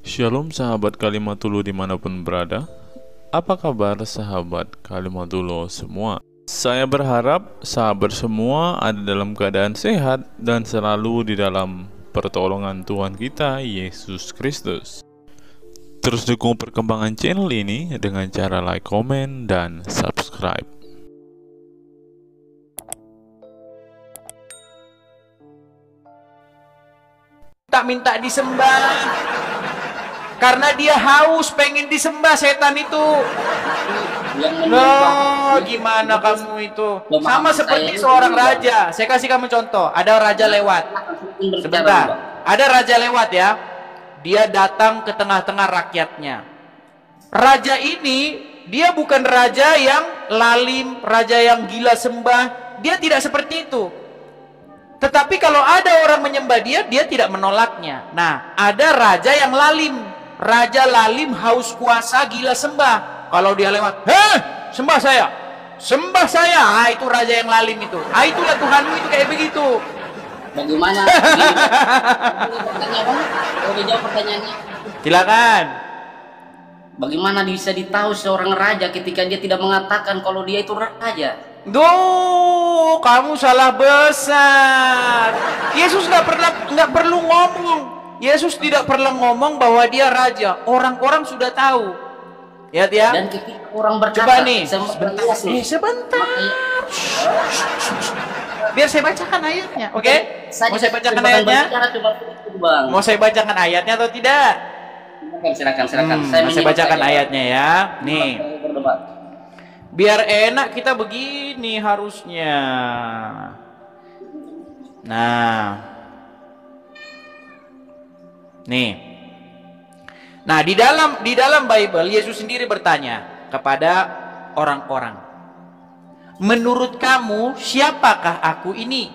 Shalom sahabat Kalimatulu dimanapun berada. Apa kabar sahabat Kalimatulu semua? Saya berharap sahabat semua ada dalam keadaan sehat dan selalu di dalam pertolongan Tuhan kita Yesus Kristus. Terus dukung perkembangan channel ini dengan cara like, komen, dan subscribe. Tak minta disembah karena dia haus pengen disembah setan itu. Loh, gimana kamu itu? Sama seperti seorang raja. Saya kasih kamu contoh. Ada raja lewat. Sebentar. Ada raja lewat ya. Dia datang ke tengah-tengah rakyatnya. Raja ini dia bukan raja yang lalim, raja yang gila sembah. Dia tidak seperti itu. Tetapi kalau ada orang menyembah dia, dia tidak menolaknya. Nah, ada raja yang lalim. Raja lalim, haus kuasa, gila sembah. Kalau dia lewat, heh, sembah saya. Sembah saya. Ah, itu raja yang lalim itu. Ah, itulah Tuhanmu itu kayak begitu. Bagaimana? Kalau dijawab pertanyaannya. Silakan. Bagaimana bisa ditahu seorang raja ketika dia tidak mengatakan kalau dia itu raja? Duh, kamu salah besar. Yesus nggak perlu ngomong. Yesus tidak perlu ngomong bahwa dia raja. Orang-orang sudah tahu. Lihat ya. Dan ketika orang berkata, coba nih, sebentar. Biar saya bacakan ayatnya, oke? Mau saya bacakan ayatnya? Mau saya bacakan ayatnya atau tidak? Silakan. Saya bacakan ayatnya ya. Nih. Biar enak kita begini harusnya. Nah. Nih. Nah, di dalam Bible Yesus sendiri bertanya kepada orang-orang. Menurut kamu siapakah aku ini?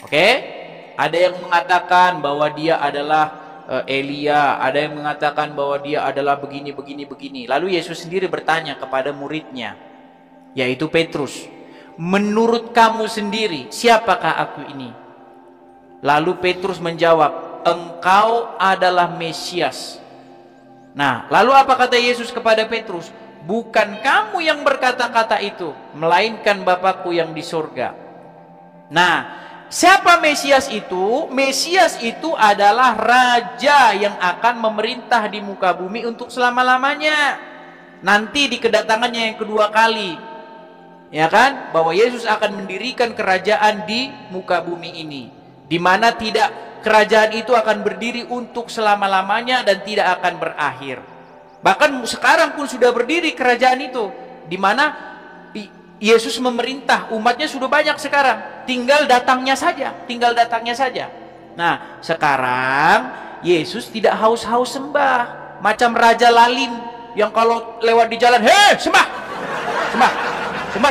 Oke? Ada yang mengatakan bahwa dia adalah Elia, ada yang mengatakan bahwa dia adalah begini. Lalu Yesus sendiri bertanya kepada muridnya, yaitu Petrus, menurut kamu sendiri siapakah aku ini? Lalu Petrus menjawab, engkau adalah Mesias. Nah, lalu apa kata Yesus kepada Petrus? Bukan kamu yang berkata-kata itu, melainkan Bapakku yang di surga. Nah, siapa Mesias itu? Mesias itu adalah raja yang akan memerintah di muka bumi untuk selama-lamanya. Nanti di kedatangannya yang kedua kali. Ya kan? Bahwa Yesus akan mendirikan kerajaan di muka bumi ini. Di mana kerajaan itu akan berdiri untuk selama-lamanya dan tidak akan berakhir. Bahkan sekarang pun sudah berdiri kerajaan itu. Di mana Yesus memerintah, umatnya sudah banyak sekarang. Tinggal datangnya saja. Nah, sekarang Yesus tidak haus-haus sembah. Macam raja lalim yang kalau lewat di jalan, hei, sembah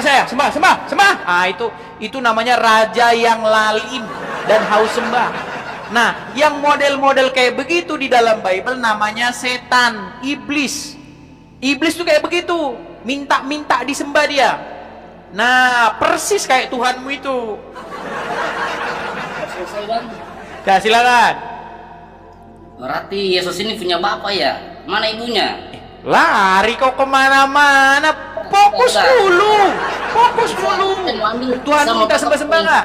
saya, sembah. Ah, itu namanya raja yang lalim dan haus sembah. Nah, yang model-model kayak begitu di dalam Bible namanya setan, iblis. Iblis tuh kayak begitu, minta disembah dia. Nah, persis kayak Tuhanmu itu. Selesai, Bang. Nah, silakan. Berarti Yesus ini punya bapak ya? Mana ibunya? Lari kau kemana-mana. Fokus dulu. Tuhan minta sembah-sembah nggak?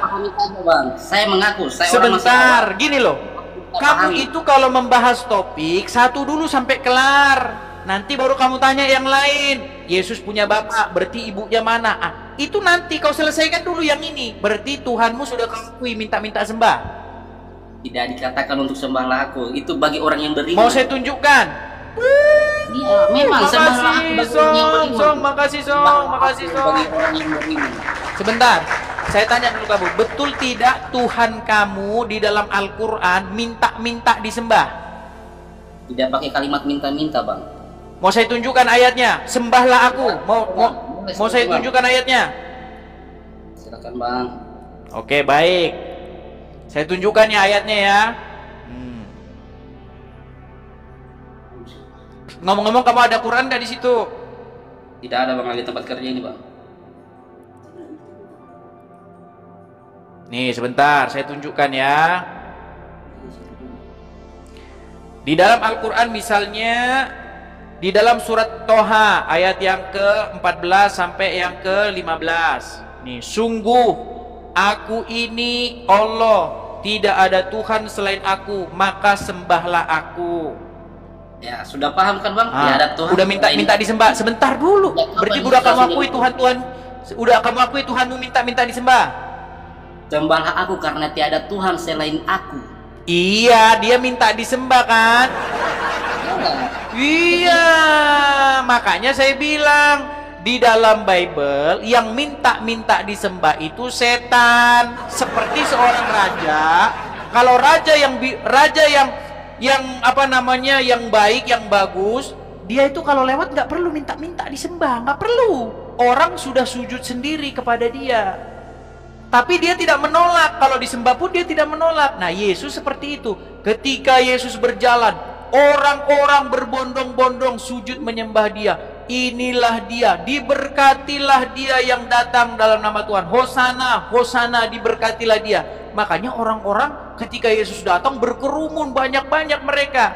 Saya mengaku. Sebentar, gini loh. Kamu itu kalau membahas topik satu dulu sampai kelar. Nanti baru kamu tanya yang lain. Yesus punya bapak, berarti ibunya mana? Ah, itu nanti kau selesaikan dulu yang ini. Berarti Tuhanmu sudah kau akui minta sembah. Tidak dikatakan untuk sembahlah aku. Itu bagi orang yang beriman. Mau saya tunjukkan? Ya, memang sembahlah aku bagi orang yang beriman. Makasih Song. Bagi orang yang beriman. Sebentar, saya tanya dulu kamu, betul tidak Tuhan kamu di dalam Al-Quran minta disembah? Tidak pakai kalimat minta-minta, Bang. Mau saya tunjukkan ayatnya? Sembahlah aku. Mau saya tunjukkan ayatnya? Silakan, Bang. Oke, baik. Saya tunjukkan ya ayatnya ya. Ngomong-ngomong, kamu ada Quran nggak di situ? Tidak ada, Bang, di tempat kerja ini, Bang. Nih, sebentar, saya tunjukkan ya. Di dalam Al-Quran misalnya di dalam surat Toha ayat yang ke-14 sampai yang ke-15. Nih, sungguh aku ini Allah, tidak ada Tuhan selain aku, maka sembahlah aku. Ya, sudah paham kan Bang? Ya, ada Tuhan. Udah minta disembah. Sebentar dulu. Berarti udah kamu akui Tuhan, udah kamu akui Tuhanmu minta disembah. Sembahlah aku karena tiada Tuhan selain aku. Iya, dia minta disembah kan? Iya, makanya saya bilang di dalam Bible yang minta disembah itu setan. Seperti seorang raja, kalau raja yang apa namanya, yang baik, yang bagus, dia itu kalau lewat nggak perlu minta disembah, nggak perlu. Orang sudah sujud sendiri kepada dia. Tapi dia tidak menolak, kalau disembah pun dia tidak menolak. Nah, Yesus seperti itu. Ketika Yesus berjalan, orang-orang berbondong-bondong sujud menyembah dia. Inilah dia, diberkatilah dia yang datang dalam nama Tuhan. Hosana, Hosana, diberkatilah dia. Makanya orang-orang ketika Yesus datang berkerumun banyak-banyak mereka.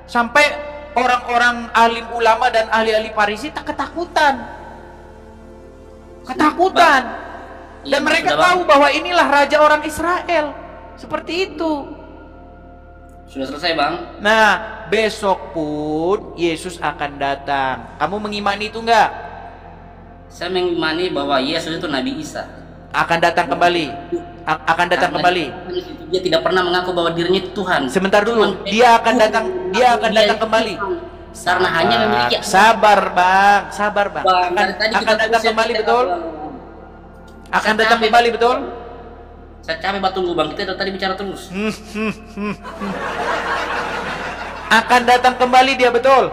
Sampai orang-orang alim ulama dan ahli-ahli Farisi tak ketakutan. Dan mereka tahu bahwa inilah raja orang Israel. Seperti itu. Sudah selesai Bang. Nah, besok pun Yesus akan datang. Kamu mengimani itu enggak? Saya mengimani bahwa Yesus itu Nabi Isa. Akan datang kembali. Akan datang kembali. Dia tidak pernah mengaku bahwa dirinya itu Tuhan. Sebentar dulu. Dia akan datang kembali. Karena hanya memiliki. Sabar Bang. Akan datang kembali, betul? Akan datang kembali, betul? Saya capek tunggu Bang, kita tadi bicara terus. Akan datang kembali dia, betul?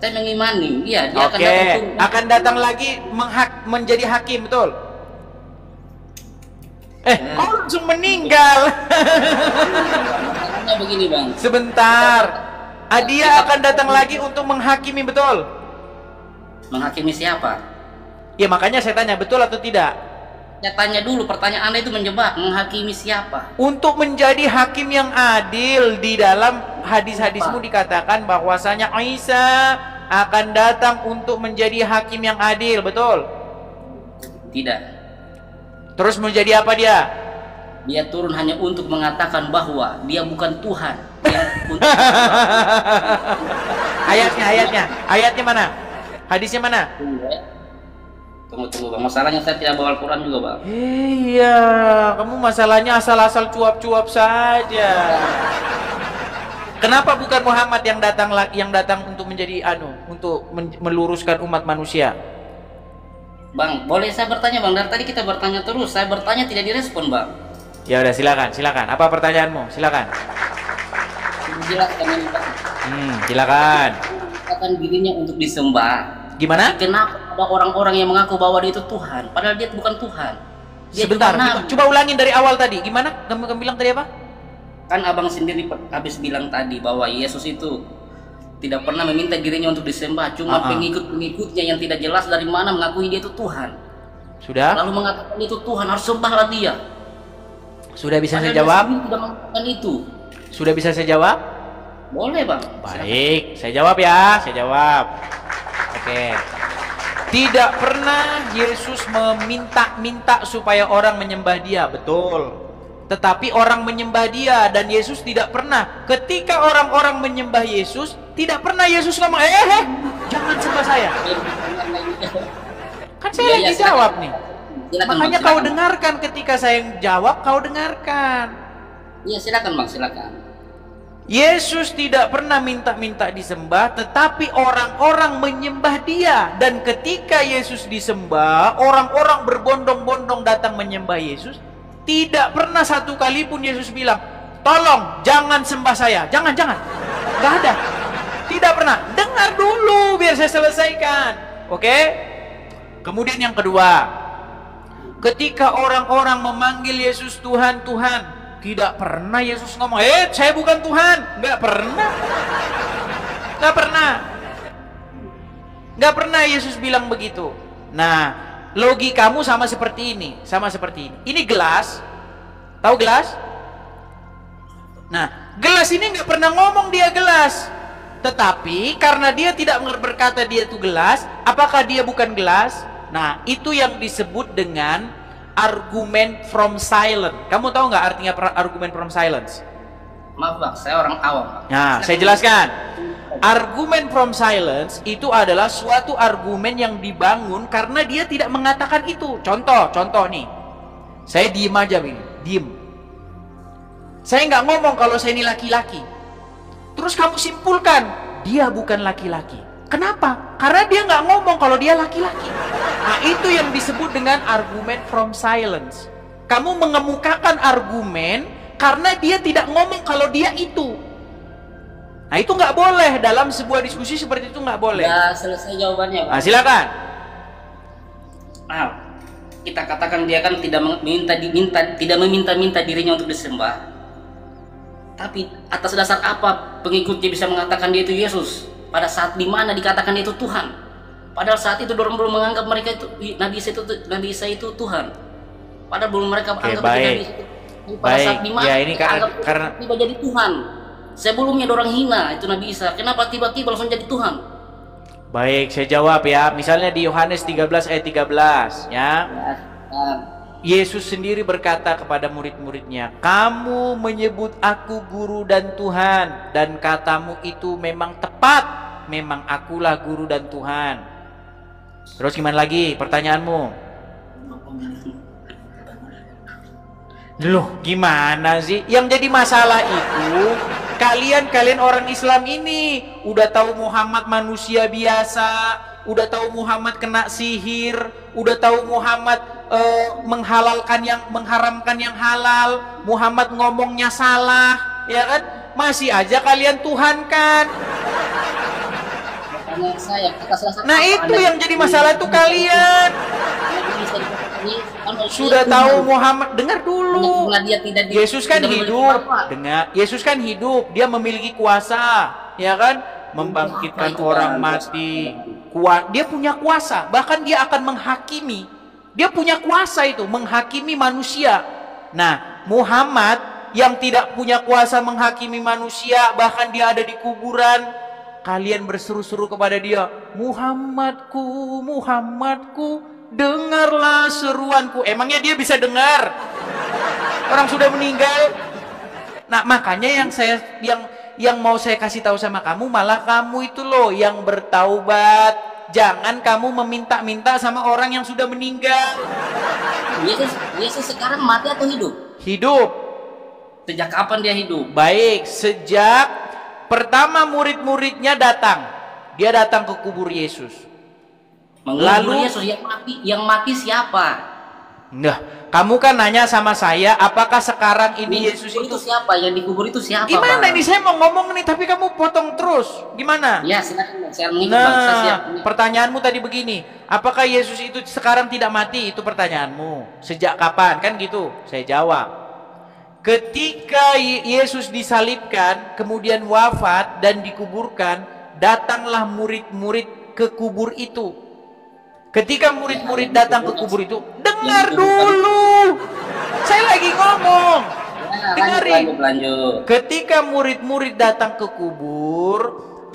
Saya mengimani, iya, dia akan datang. Akan datang lagi menjadi hakim, betul? Kau langsung meninggal. Begini Bang. Sebentar. Dia akan datang lagi untuk menghakimi, betul? Menghakimi siapa? Ya makanya saya tanya, betul atau tidak? Ya tanya dulu, pertanyaan Anda itu menjebak. Menghakimi siapa? Untuk menjadi hakim yang adil. Di dalam hadis-hadismu dikatakan bahwasanya Isa akan datang untuk menjadi hakim yang adil, betul? Tidak. Terus menjadi apa dia? Dia turun hanya untuk mengatakan bahwa dia bukan Tuhan. Ayatnya mana? Hadisnya mana? Tunggu Bang, masalahnya saya tidak bawa Al-Quran juga Bang. Iya, kamu masalahnya asal-asal cuap-cuap saja. Kenapa bukan Muhammad yang datang untuk menjadi untuk meluruskan umat manusia? Bang, boleh saya bertanya Bang? Dari tadi kita bertanya terus, saya bertanya tidak direspon Bang. Ya udah, silakan. Apa pertanyaanmu? Silakan. Jelaskan ini Bang. Silakan. Katakan dirinya untuk disembah. Gimana? Kenapa ada orang-orang yang mengaku bahwa dia itu Tuhan, padahal dia bukan Tuhan? Dia sebentar, coba ulangin dari awal tadi. Gimana? Kamu bilang tadi apa? Kan abang sendiri habis bilang tadi bahwa Yesus itu tidak pernah meminta dirinya untuk disembah, cuma pengikut-pengikutnya yang tidak jelas dari mana mengakui dia itu Tuhan. Sudah? Lalu mengatakan itu Tuhan, harus sembahlah dia. Sudah bisa saya jawab? Tidak mengatakan itu. Sudah bisa saya jawab? Boleh Bang. Baik, saya jawab ya. Oke. Tidak pernah Yesus meminta supaya orang menyembah dia, betul. Tetapi orang menyembah dia, dan Yesus tidak pernah. Ketika orang-orang menyembah Yesus, tidak pernah Yesus ngomong, jangan sembah saya. Kan saya yang dijawab nih. Makanya kau dengarkan, ketika saya yang jawab, kau dengarkan. Iya, silakan Bang, silakan. Yesus tidak pernah minta disembah, tetapi orang-orang menyembah dia. Dan ketika Yesus disembah, orang-orang berbondong-bondong datang menyembah Yesus. Tidak pernah satu kali pun Yesus bilang, tolong jangan sembah saya, jangan. Gak ada. Tidak pernah. Dengar dulu biar saya selesaikan. Oke? Kemudian yang kedua, ketika orang-orang memanggil Yesus Tuhan, tidak pernah Yesus ngomong, saya bukan Tuhan. Nggak pernah Yesus bilang begitu. Nah, logikamu sama seperti ini. Ini gelas. Tahu gelas? Nah, gelas ini nggak pernah ngomong dia gelas. Tetapi karena dia tidak berkata dia itu gelas, apakah dia bukan gelas? Nah, itu yang disebut dengan argument from silence. Kamu tahu nggak artinya argument from silence? Maaf Bang, saya orang awam. Nah, saya jelaskan. Argument from silence itu adalah suatu argumen yang dibangun karena dia tidak mengatakan itu. Contoh nih. Saya diem aja ini, diem. Saya nggak ngomong kalau saya ini laki-laki. Terus kamu simpulkan, dia bukan laki-laki. Kenapa? Karena dia nggak ngomong kalau dia laki-laki. Nah, itu yang disebut dengan argument from silence. Kamu mengemukakan argumen karena dia tidak ngomong kalau dia itu. Nah, itu nggak boleh dalam sebuah diskusi seperti itu, nggak boleh. Ya, selesai jawabannya, Pak. Nah, silakan. Nah, kita katakan dia kan tidak meminta dirinya untuk disembah. Tapi atas dasar apa pengikutnya bisa mengatakan dia itu Yesus pada saat dimana dikatakan dia itu Tuhan? Padahal saat itu orang belum menganggap mereka itu Nabi Isa itu Tuhan. Padahal belum mereka anggap Nabi Isa itu pada saat dimana ya, ini karena tiba jadi Tuhan. Sebelumnya orang hina itu Nabi Isa. Kenapa tiba-tiba langsung jadi Tuhan? Baik, saya jawab ya. Misalnya di Yohanes 13 ayat 13 ya. Yesus sendiri berkata kepada murid-muridnya, kamu menyebut aku guru dan Tuhan, dan katamu itu memang tepat. Memang akulah guru dan Tuhan. Terus gimana lagi pertanyaanmu? Loh, gimana sih? Yang jadi masalah itu kalian orang Islam ini udah tahu Muhammad manusia biasa, udah tahu Muhammad kena sihir, udah tahu Muhammad mengharamkan yang halal, Muhammad ngomongnya salah, ya kan? Masih aja kalian tuhankan. Nah, itu yang jadi masalah itu kalian. Sudah tahu Muhammad, dengar dulu. Yesus kan hidup. Dengar, Yesus kan hidup, dia memiliki kuasa, ya kan? Membangkitkan orang mati. Dia punya kuasa, bahkan dia akan menghakimi. Dia punya kuasa itu, menghakimi manusia. Nah, Muhammad yang tidak punya kuasa menghakimi manusia, bahkan dia ada di kuburan, kalian berseru-seru kepada dia, Muhammadku, Muhammadku, dengarlah seruanku. Emangnya dia bisa dengar? Orang sudah meninggal. Nah, makanya yang mau saya kasih tahu sama kamu, malah kamu itu loh yang bertaubat. Jangan kamu meminta-minta sama orang yang sudah meninggal. Yesus sekarang mati atau hidup? Hidup. Sejak kapan dia hidup? Baik, sejak pertama murid-muridnya datang. Dia datang ke kubur Yesus. Lalu Yesus yang mati siapa? Nah, kamu kan nanya sama saya, apakah sekarang ini Yesus itu siapa? Yang dikubur itu siapa? Gimana ini saya mau ngomong nih, tapi kamu potong terus. Gimana? Ya, silakan. Saya mengikuti. Nah, pertanyaanmu tadi begini, apakah Yesus itu sekarang tidak mati? Itu pertanyaanmu. Sejak kapan? Kan gitu. Saya jawab. Ketika Yesus disalibkan, kemudian wafat dan dikuburkan, datanglah murid-murid ke kubur itu. Ketika murid-murid datang ke kubur itu, dengar dulu. Saya lagi ngomong. Dengarin. Ketika murid-murid datang ke kubur,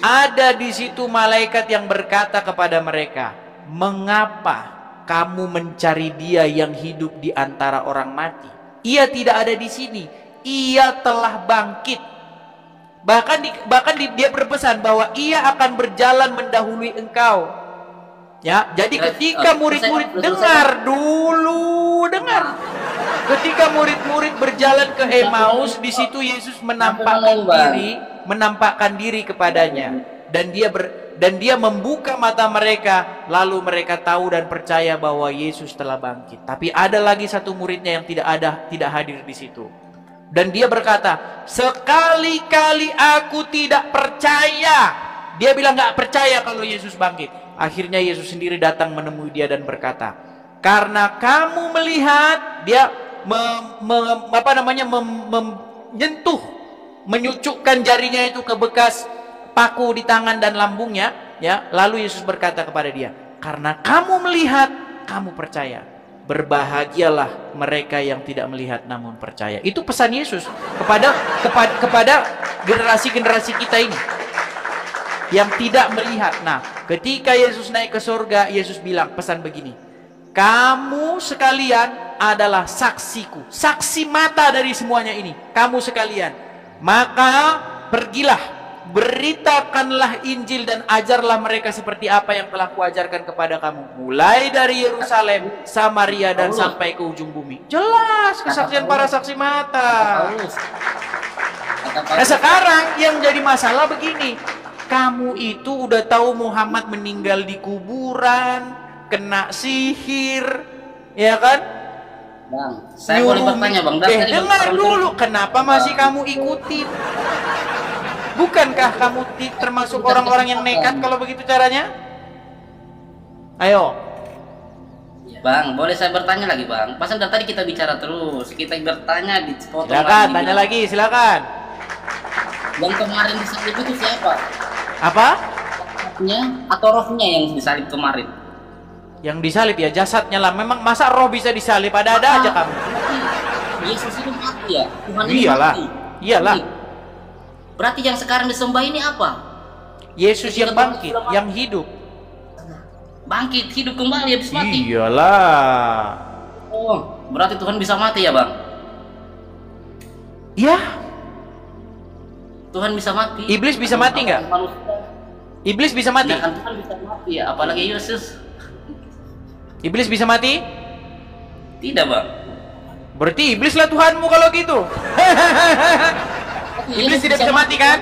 ada di situ malaikat yang berkata kepada mereka, mengapa kamu mencari dia yang hidup di antara orang mati? Ia tidak ada di sini. Ia telah bangkit. Bahkan dia berpesan bahwa ia akan berjalan mendahului engkau. Ya, jadi ketika murid-murid dengar dulu, dengar. Ketika murid-murid berjalan ke Emmaus, di situ Yesus menampakkan diri kepadanya, dan dia membuka mata mereka, lalu mereka tahu dan percaya bahwa Yesus telah bangkit. Tapi ada lagi satu muridnya yang tidak hadir di situ. Dan dia berkata, sekali-kali aku tidak percaya. Dia bilang nggak percaya kalau Yesus bangkit. Akhirnya Yesus sendiri datang menemui dia dan berkata, karena kamu melihat, dia menyentuh, menyucukkan jarinya itu ke bekas paku di tangan dan lambungnya, ya. Lalu Yesus berkata kepada dia, karena kamu melihat, kamu percaya. berbahagialah mereka yang tidak melihat namun percaya. Itu pesan Yesus kepada generasi-generasi kita ini yang tidak melihat. Nah, ketika Yesus naik ke surga, Yesus bilang pesan begini, kamu sekalian adalah saksiku, saksi mata dari semuanya ini, kamu sekalian. Maka pergilah, beritakanlah Injil dan ajarlah mereka seperti apa yang telah kuajarkan kepada kamu, mulai dari Yerusalem, Samaria, dan sampai ke ujung bumi. Jelas kesaksian para saksi mata. Nah, sekarang yang jadi masalah begini, kamu itu udah tahu Muhammad meninggal di kuburan, kena sihir, ya kan? Bang, saya boleh bertanya bang, dengar dulu, kenapa masih kamu ikutin? Bukankah kamu termasuk orang-orang yang nekat kalau begitu caranya? Ayo. Bang, boleh saya bertanya lagi bang? Pasan dari tadi kita bicara terus, kita bertanya di foto. Silakan, tanya lagi, silakan. Yang kemarin disalib itu siapa? Apa? Atau rohnya yang disalib kemarin? Yang disalib ya jasadnya lah. Memang masa roh bisa disalib? Ada-ada aja kamu. Yesus itu mati ya? Tuhan ini Iyalah. mati. Iyalah. Berarti yang sekarang disembah ini apa? Yesus yang bangkit, yang hidup. Bangkit, hidup kembali habis mati. Iyalah. Oh, berarti Tuhan bisa mati ya bang? Ya. Tuhan bisa mati. Iblis bisa mati nggak? Iblis bisa mati. Ya kan Tuhan bisa mati ya, apalagi Yesus. Iblis bisa mati? Tidak bang. Berarti iblis lah Tuhanmu kalau gitu. Iblis tidak bisa mati kan?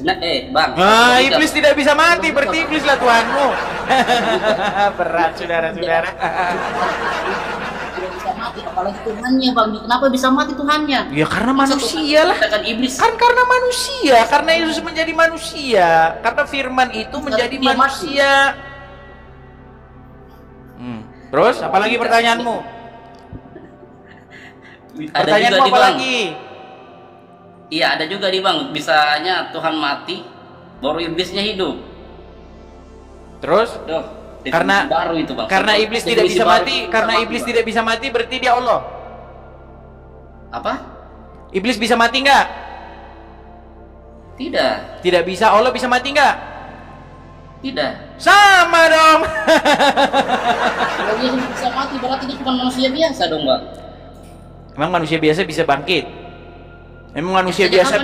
Nah, bang. Nah, iblis tidak bisa mati, berarti iblis lah Tuhanmu. Berat saudara-saudara. Tidak bisa mati, apalagi Tuhannya bang. Kenapa bisa mati Tuhannya? Ya karena manusia lah. Katakan iblis. Kan karena manusia, karena Yesus menjadi manusia, karena Firman itu menjadi manusia. Terus, apalagi pertanyaanmu? Pertanyaanmu apa lagi? Iya, ada juga nih bang. Bisanya Tuhan mati, baru iblisnya hidup. Terus? Karena baru itu bang. Karena iblis tidak bisa mati, karena iblis tidak bisa mati, berarti dia Allah. Apa? Iblis bisa mati nggak? Tidak. Tidak bisa. Allah bisa mati nggak? Tidak. Sama dong. Kalau dia bisa mati berarti dia cuma manusia biasa dong bang. Emang manusia biasa bisa bangkit? Emang manusia biasa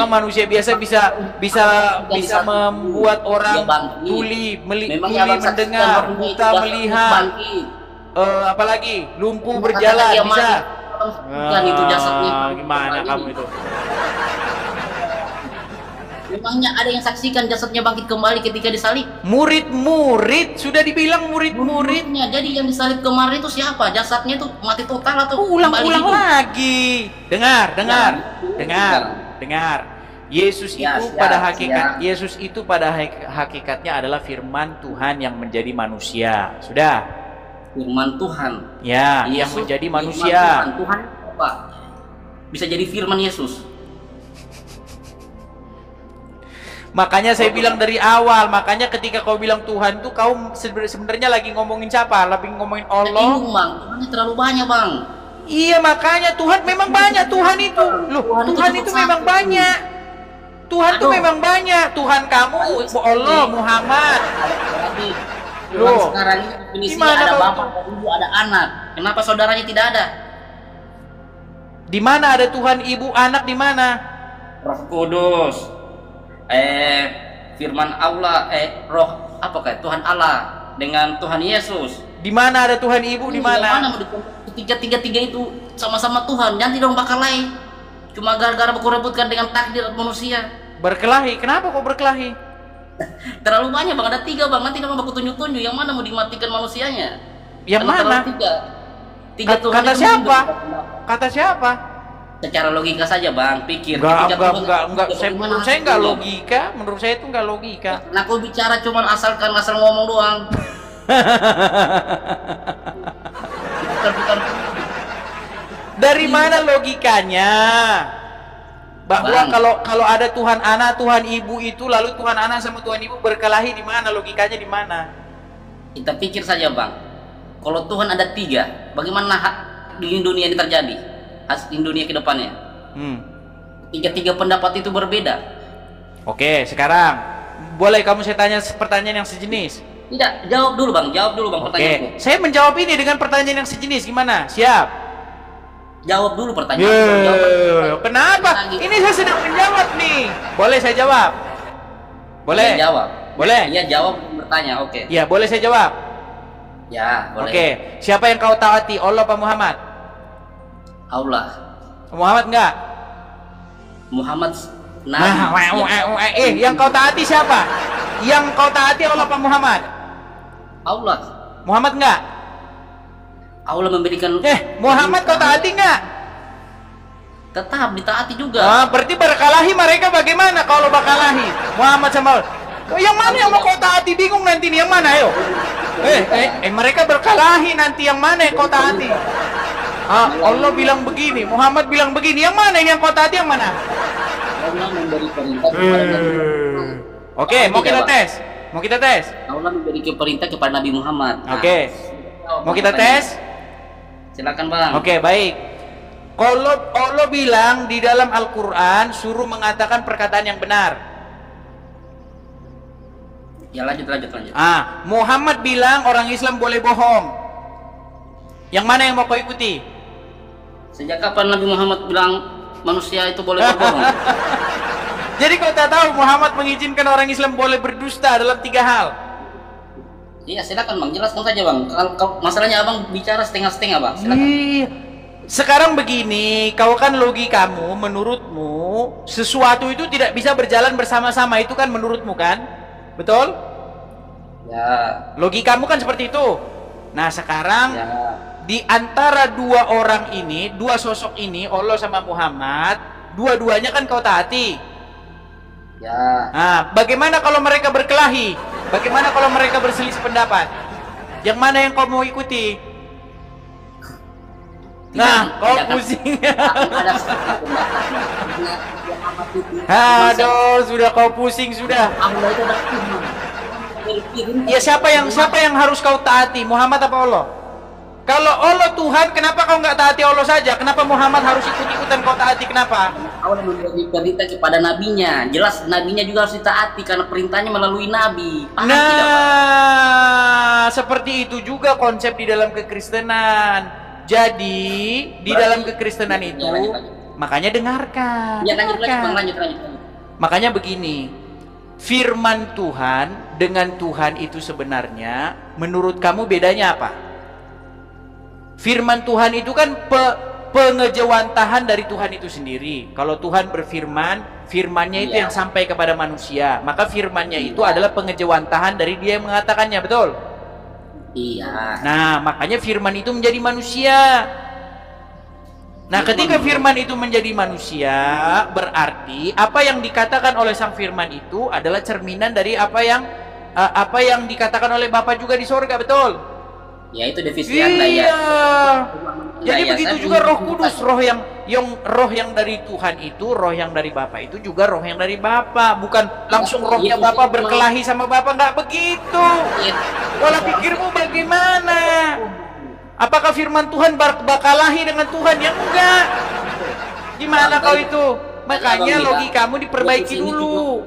manusia biasa bisa membuat orang tuli mendengar, buta melihat, apalagi lumpuh berjalan bisa. Kan itu jasadnya. Gimana kamu itu? Memangnya ada yang saksikan jasadnya bangkit kembali ketika disalib? Murid-murid, sudah dibilang murid-muridnya. Jadi yang disalib kemarin itu siapa? Jasadnya itu mati total atau ulang-ulang lagi? Dengar. Yesus itu pada hakikatnya adalah Firman Tuhan yang menjadi manusia. Sudah. Firman Tuhan. Ya, yang menjadi manusia. Tuhan apa? Bisa jadi Firman Yesus. Makanya saya bilang dari awal, makanya ketika kau bilang Tuhan tuh kau sebenarnya lagi ngomongin siapa? Lagi ngomongin Allah. Tuhan terlalu banyak bang. Iya makanya Tuhan memang banyak Tuhan itu. Loh, Tuhan itu memang banyak. Tuhan itu memang banyak. Tuhan kamu, Allah, Muhammad. Loh, sekarang ini ada bapak, ada ibu, ada anak. Kenapa saudaranya tidak ada? Di mana ada Tuhan, ibu, anak di mana? Roh Kudus. Firman Allah, roh apakah Tuhan Allah dengan Tuhan Yesus. Di mana ada Tuhan Ibu? Di mana? Tiga itu sama-sama Tuhan. Nanti dong bakal lain. Cuma gara-gara berrebutkan dengan takdir manusia. Berkelahi. Kenapa kok berkelahi? Terlalu banyak bang. Ada 3 bang. Nanti dong bakal tunjuk-tunjuk yang mana mau dimatikan manusianya. Yang mana? Tiga Tuhan. Kata siapa? Kata siapa? Secara logika saja bang, pikir. Enggak. Menurut saya enggak logika. Menurut saya itu enggak logika. Nah, aku bicara cuman asal ngomong doang. Dari mana logikanya? Bahwa kalau ada Tuhan anak, Tuhan ibu itu, lalu Tuhan anak sama Tuhan ibu berkelahi, di mana logikanya, di mana? Kita pikir saja bang. Kalau Tuhan ada 3, bagaimana di dunia ini terjadi? Di dunia ke depannya. Tiga pendapat itu berbeda. Oke, sekarang boleh kamu saya tanya pertanyaan yang sejenis? Tidak, jawab dulu bang pertanyaanku. Oke, saya menjawab ini dengan pertanyaan yang sejenis, gimana? Siap? Jawab dulu pertanyaan. Kenapa? Ini saya sedang menjawab nih. Boleh saya jawab? Boleh? Iya, jawab. Boleh? Iya, jawab bertanya. Oke. Iya, boleh saya jawab? Ya, boleh. Oke, siapa yang kau taati? Allah apa Muhammad? Allah. Muhammad enggak? Muhammad Nabi. Yang kau taati siapa? Yang kau taati Allah apa Muhammad? Allah. Muhammad enggak? Allah memberikan. Muhammad kau taati enggak? Tetap ditaati juga. Berarti berkalahi mereka bagaimana kalau berkalahi? Muhammad sama Allah. Yang mana yang mau kau taati? Bingung nanti nih, yang mana ayo? Mereka berkalahi nanti, yang mana yang kau taati? Allah bilang begini, Muhammad bilang begini, yang mana ini yang kau taati, yang mana? Allah memberi perintah kepada Oke, mau kita tes? Mau kita tes? Allah memberi perintah kepada Nabi Muhammad. Oke. Mau kita tes? Silakan bang. Oke, baik. Kalau Allah bilang di dalam Al-Quran suruh mengatakan perkataan yang benar. Ya lanjut. Muhammad bilang orang Islam boleh bohong. Yang mana yang mau kau ikuti? Sejak kapan Nabi Muhammad bilang manusia itu boleh berbohong? Jadi kau tak tahu Muhammad mengizinkan orang Islam boleh berdusta dalam 3 hal. Iya, silakan bang, jelaskan saja bang. Kalau masalahnya abang bicara setengah-setengah bang, silakan. Sekarang begini, kau kan logikamu, menurutmu sesuatu itu tidak bisa berjalan bersama-sama, itu kan menurutmu kan? Betul? Ya. Logikamu kan seperti itu. Nah sekarang di antara 2 orang ini, 2 sosok ini, Allah sama Muhammad, dua-duanya kan kau taati. Ya. Bagaimana kalau mereka berkelahi? Bagaimana kalau mereka berselisih pendapat? Yang mana yang kau mau ikuti? Kau pusing. Aduh, sudah kau pusing sudah. Ya siapa yang harus kau taati? Muhammad apa Allah? Kalau Allah Tuhan, kenapa kau nggak taati Allah saja? Kenapa Muhammad harus ikut-ikutan kau taati? Kenapa? Allah memberi perintah kepada nabinya. Jelas nabinya juga harus ditaati karena perintahnya melalui nabi. Seperti itu juga konsep di dalam kekristenan. Jadi di dalam kekristenan itu, makanya dengarkan. Ya, lanjut. Makanya begini, firman Tuhan dengan Tuhan itu sebenarnya, menurut kamu bedanya apa? Firman Tuhan itu kan pengejawantahan dari Tuhan itu sendiri. Kalau Tuhan berfirman, firmannya itu yang sampai kepada manusia, maka firmannya itu adalah pengejawantahan dari Dia yang mengatakannya, betul? Iya. Nah, makanya firman itu menjadi manusia. Nah, ketika firman itu menjadi manusia, berarti apa yang dikatakan oleh sang firman itu adalah cerminan dari apa yang dikatakan oleh Bapa juga di sorga, betul? Ya, itu definisi Anda ya. Jadi begitu juga Roh Kudus, roh yang dari Tuhan itu, roh yang dari Bapa itu juga roh yang dari Bapa, bukan langsung rohnya Bapa berkelahi sama Bapa, nggak begitu. Pola pikirmu bagaimana? Apakah firman Tuhan berkelahi dengan Tuhan? Ya enggak. Gimana kau itu? Makanya logikamu diperbaiki dulu.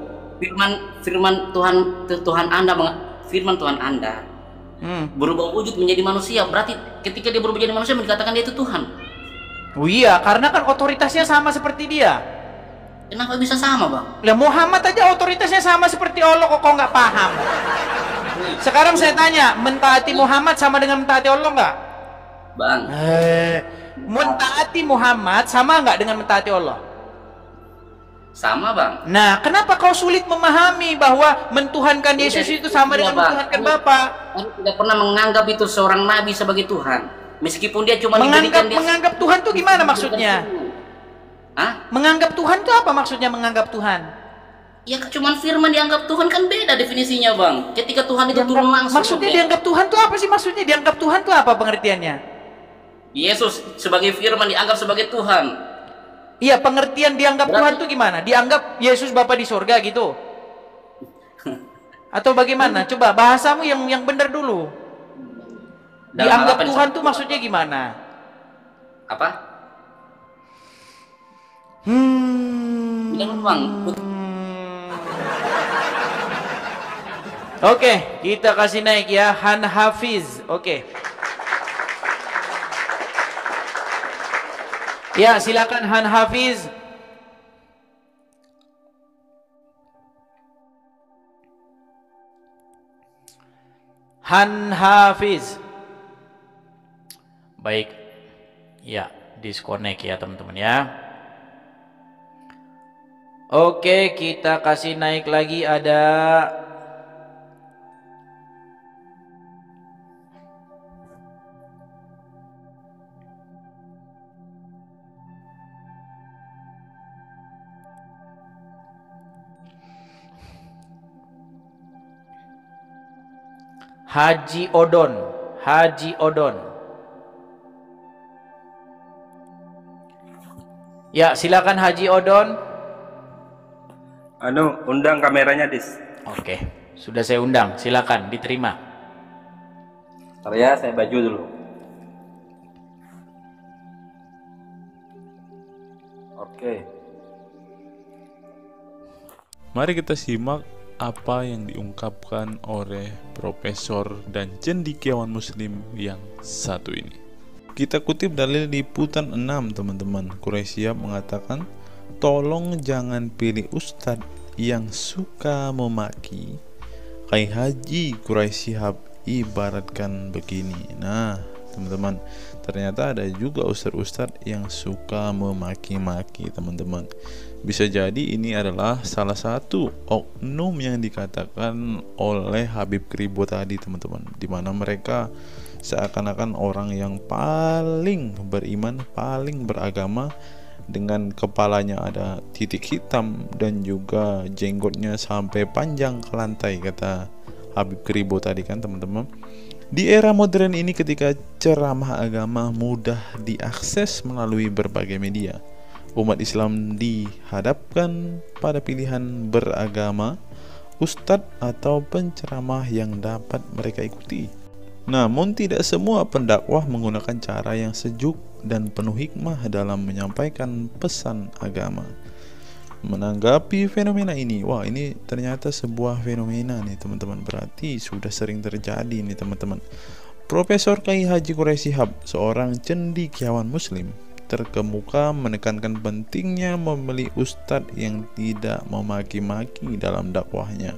Firman Tuhan Anda berubah wujud menjadi manusia, berarti ketika dia berubah menjadi manusia dikatakan dia itu Tuhan. Oh iya, karena kan otoritasnya sama seperti dia. Kenapa bisa sama bang? Lah Muhammad aja otoritasnya sama seperti Allah, kok nggak paham? Sekarang saya tanya, mentaati Muhammad sama dengan mentaati Allah nggak? Bang, mentaati Muhammad sama nggak dengan mentaati Allah? Sama bang. Nah, kenapa kau sulit memahami bahwa mentuhankan Yesus itu sama dengan mentuhankan Bapa? Aku tidak pernah menganggap itu seorang nabi sebagai Tuhan, meskipun dia cuma menganggap Tuhan tuh gimana maksudnya? Menganggap Tuhan tuh apa maksudnya menganggap Tuhan? Ya cuman firman dianggap Tuhan kan beda definisinya bang. Ketika Tuhan itu turun langsung. Maksudnya dianggap Tuhan tuh apa sih maksudnya? Dianggap Tuhan tuh apa pengertiannya? Yesus sebagai firman dianggap sebagai Tuhan. Iya, pengertian dianggap Tuhan tuh gimana? Dianggap Yesus Bapa di sorga gitu? Atau bagaimana? Coba bahasamu yang benar dulu. Dalam hal Dianggap apa nih, Tuhan Ustaz? tuh maksudnya gimana? Apa? Jangan Bang. Oke, kita kasih naik ya Han Hafiz. Oke. Ya, silakan Han Hafiz. Han Hafiz. Baik. Ya, disconnect ya teman-teman ya. Oke, kita kasih naik lagi ada Haji Odon. Haji Odon. Ya, silakan Haji Odon. Undang kameranya, Dis. Oke, sudah saya undang. Silakan diterima. Ntar ya, saya baju dulu. Oke. Mari kita simak apa yang diungkapkan oleh Profesor dan cendekiawan Muslim yang satu ini. Kita kutip dalil liputan 6, teman-teman. Quraisy Shihab mengatakan, tolong jangan pilih ustadz yang suka memaki. Kai Haji Quraisy Shihab ibaratkan begini. Nah, teman-teman, ternyata ada juga ustadz-ustadz yang suka memaki-maki, teman-teman. Bisa jadi ini adalah salah satu oknum yang dikatakan oleh Habib Kribo tadi, teman-teman, di mana mereka seakan-akan orang yang paling beriman, paling beragama, dengan kepalanya ada titik hitam dan juga jenggotnya sampai panjang ke lantai, kata Habib Kribo tadi kan, teman-teman. Di era modern ini, ketika ceramah agama mudah diakses melalui berbagai media, umat Islam dihadapkan pada pilihan beragama, ustadz atau penceramah yang dapat mereka ikuti. Namun tidak semua pendakwah menggunakan cara yang sejuk dan penuh hikmah dalam menyampaikan pesan agama. Menanggapi fenomena ini, wah, ini ternyata sebuah fenomena nih, teman-teman. Berarti sudah sering terjadi nih, teman-teman. Profesor Kiai Haji Quraisy Shihab, seorang cendekiawan Muslim, terkemuka menekankan pentingnya memilih ustadz yang tidak memaki-maki dalam dakwahnya.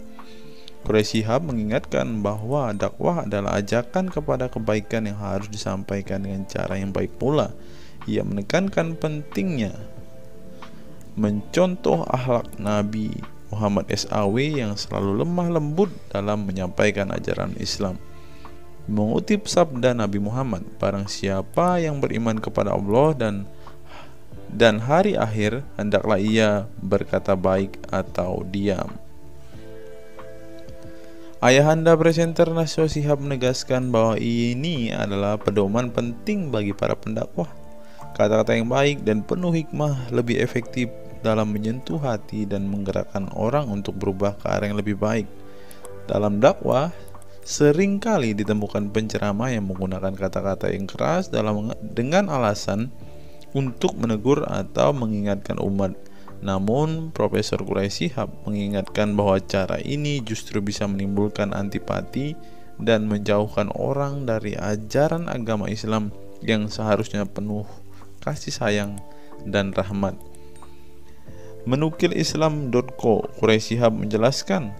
Quraisy Shihab mengingatkan bahwa dakwah adalah ajakan kepada kebaikan yang harus disampaikan dengan cara yang baik pula. Ia menekankan pentingnya mencontoh akhlak Nabi Muhammad SAW yang selalu lemah lembut dalam menyampaikan ajaran Islam. Mengutip sabda Nabi Muhammad, barang siapa yang beriman kepada Allah dan hari akhir, hendaklah ia berkata baik atau diam. Ayahanda presenter Nasyo Shihab menegaskan bahwa ini adalah pedoman penting bagi para pendakwah. Kata-kata yang baik dan penuh hikmah lebih efektif dalam menyentuh hati dan menggerakkan orang untuk berubah ke arah yang lebih baik. Dalam dakwah, seringkali ditemukan penceramah yang menggunakan kata-kata yang keras dengan alasan untuk menegur atau mengingatkan umat. Namun, Profesor Quraisy Shihab mengingatkan bahwa cara ini justru bisa menimbulkan antipati dan menjauhkan orang dari ajaran agama Islam yang seharusnya penuh kasih sayang dan rahmat. Menukil Islam.co, Quraisy Shihab menjelaskan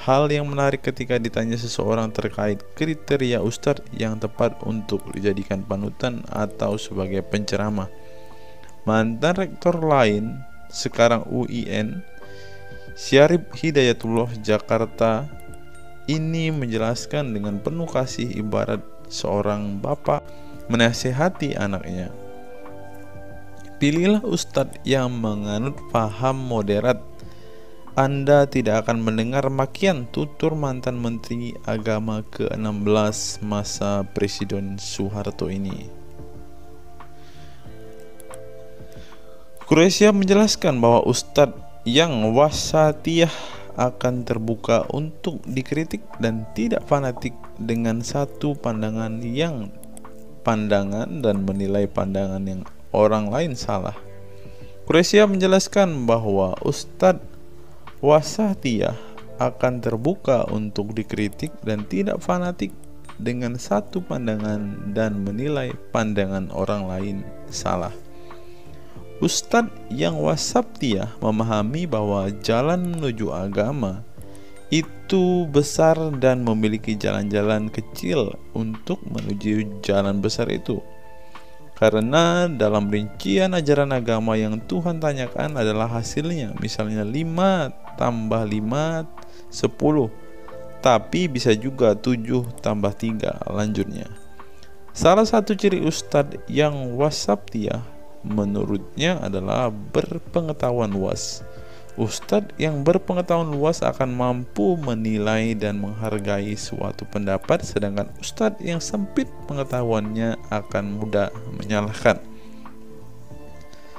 hal yang menarik ketika ditanya seseorang terkait kriteria ustadz yang tepat untuk dijadikan panutan atau sebagai penceramah. Mantan rektor lain, sekarang UIN, Syarif Hidayatullah Jakarta, ini menjelaskan dengan penuh kasih ibarat seorang bapak menasihati anaknya. Pilihlah ustadz yang menganut paham moderat. Anda tidak akan mendengar makian, tutur mantan Menteri Agama ke-16 masa Presiden Soeharto ini. Quraisy Shihab menjelaskan bahwa ustadz yang wasatiyah akan terbuka untuk dikritik dan tidak fanatik dengan satu pandangan dan menilai pandangan yang orang lain salah. Quraisy menjelaskan bahwa Ustadz Wasatiyah akan terbuka untuk dikritik dan tidak fanatik dengan satu pandangan dan menilai pandangan orang lain salah. Ustadz yang wasatiyah memahami bahwa jalan menuju agama itu besar dan memiliki jalan-jalan kecil untuk menuju jalan besar itu. Karena dalam rincian ajaran agama yang Tuhan tanyakan adalah hasilnya, misalnya 5 tambah 5 10, tapi bisa juga 7 tambah 3 lanjutnya. Salah satu ciri Ustadz yang wasatiyah menurutnya adalah berpengetahuan luas. Ustadz yang berpengetahuan luas akan mampu menilai dan menghargai suatu pendapat, sedangkan ustadz yang sempit pengetahuannya akan mudah menyalahkan.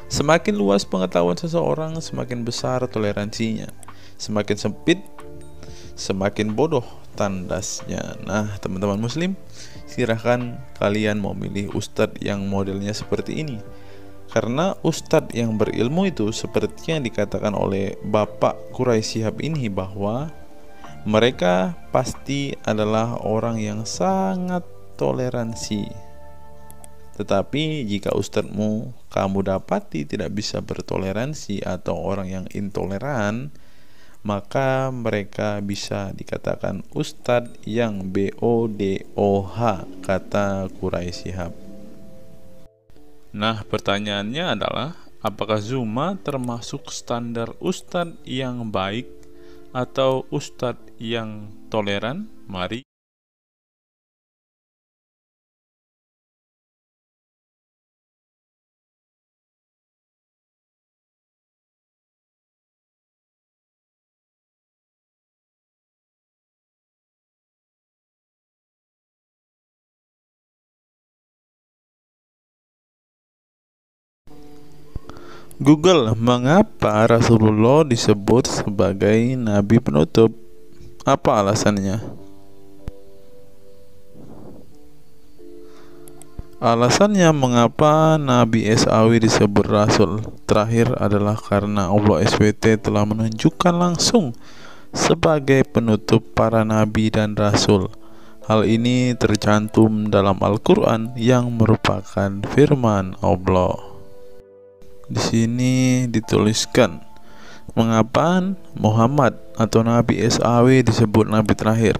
Semakin luas pengetahuan seseorang, semakin besar toleransinya. Semakin sempit, semakin bodoh tandasnya. Nah, teman-teman muslim, silahkan kalian mau milih ustadz yang modelnya seperti ini. Karena ustadz yang berilmu itu seperti yang dikatakan oleh Bapak Quraisy Shihab ini, bahwa mereka pasti adalah orang yang sangat toleransi. Tetapi jika ustadzmu kamu dapati tidak bisa bertoleransi atau orang yang intoleran, maka mereka bisa dikatakan ustadz yang BODOH, kata Quraisy Shihab. Nah, pertanyaannya adalah, apakah Zuma termasuk standar ustadz yang baik atau ustadz yang toleran? Mari Google, mengapa Rasulullah disebut sebagai nabi penutup? Apa alasannya? Alasannya mengapa Nabi SAW disebut Rasul terakhir adalah karena Allah SWT telah menunjukkan langsung sebagai penutup para nabi dan rasul. Hal ini tercantum dalam Al-Quran yang merupakan firman Allah. Di sini dituliskan, mengapa Muhammad atau Nabi SAW disebut Nabi terakhir?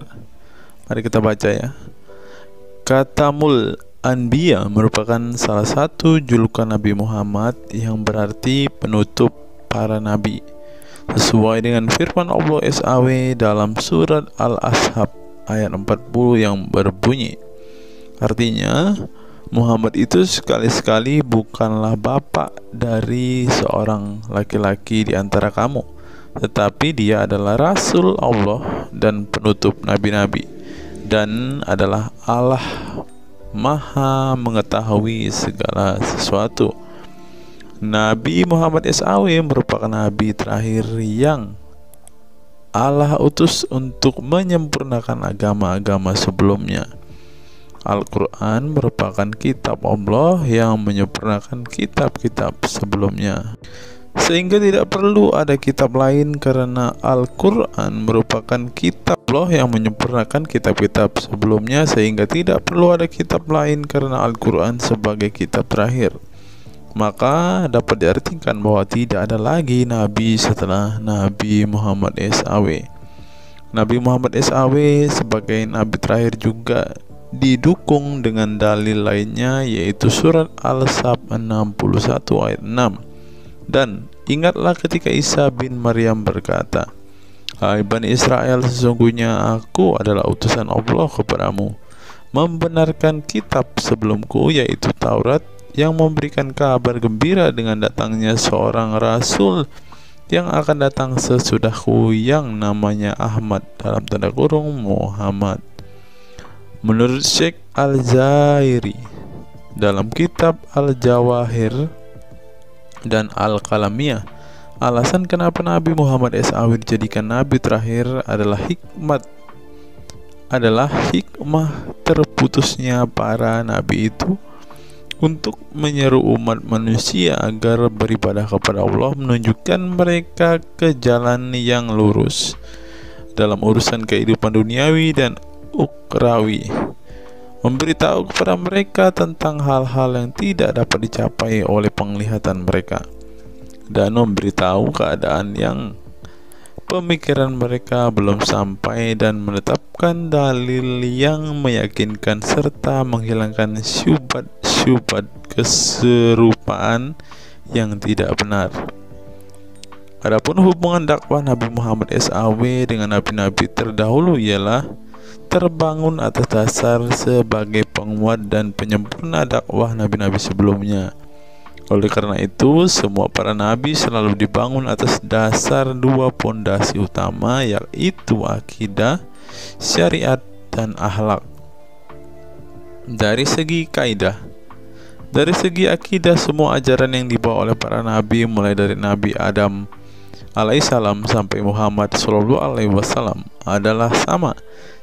Mari kita baca ya. Katamul Anbiya merupakan salah satu julukan Nabi Muhammad yang berarti penutup para nabi, sesuai dengan firman Allah SAW dalam surat Al-Ashab ayat 40 yang berbunyi, artinya Muhammad itu sekali-sekali bukanlah bapak dari seorang laki-laki di antara kamu, tetapi dia adalah Rasul Allah dan penutup nabi-nabi, dan adalah Allah Maha mengetahui segala sesuatu. Nabi Muhammad SAW merupakan nabi terakhir yang Allah utus untuk menyempurnakan agama-agama sebelumnya. Al-Quran merupakan kitab Allah yang menyempurnakan kitab-kitab sebelumnya, sehingga tidak perlu ada kitab lain karena Al-Quran merupakan kitab Allah yang menyempurnakan kitab-kitab sebelumnya, sehingga tidak perlu ada kitab lain karena Al-Quran sebagai kitab terakhir. Maka dapat diartikan bahwa tidak ada lagi nabi setelah Nabi Muhammad SAW. Nabi Muhammad SAW sebagai nabi terakhir juga didukung dengan dalil lainnya, yaitu surat Al-Sab 61 ayat 6. Dan ingatlah ketika Isa bin Maryam berkata, "Hai Bani Israel, sesungguhnya aku adalah utusan Allah kepadamu, membenarkan kitab sebelumku, yaitu Taurat, yang memberikan kabar gembira dengan datangnya seorang Rasul yang akan datang sesudahku, yang namanya Ahmad dalam tanda kurung Muhammad." Menurut Syekh Al-Zairi dalam kitab Al-Jawahir dan Al-Qalamiyah, Alasan kenapa Nabi Muhammad SAW dijadikan Nabi terakhir adalah hikmah terputusnya para Nabi itu untuk menyeru umat manusia agar beribadah kepada Allah, menunjukkan mereka ke jalan yang lurus dalam urusan kehidupan duniawi dan ukhrawi, memberitahu kepada mereka tentang hal-hal yang tidak dapat dicapai oleh penglihatan mereka, dan memberitahu keadaan yang pemikiran mereka belum sampai, dan menetapkan dalil yang meyakinkan serta menghilangkan syubhat keserupaan yang tidak benar. Adapun hubungan dakwah Nabi Muhammad SAW dengan nabi-nabi terdahulu ialah terbangun atas dasar sebagai penguat dan penyempurna dakwah nabi-nabi sebelumnya. Oleh karena itu, semua para nabi selalu dibangun atas dasar dua pondasi utama, yaitu akidah, syariat, dan akhlak. Dari segi akidah, semua ajaran yang dibawa oleh para nabi, mulai dari Nabi Adam alaihissalam sampai Muhammad SAW, adalah sama.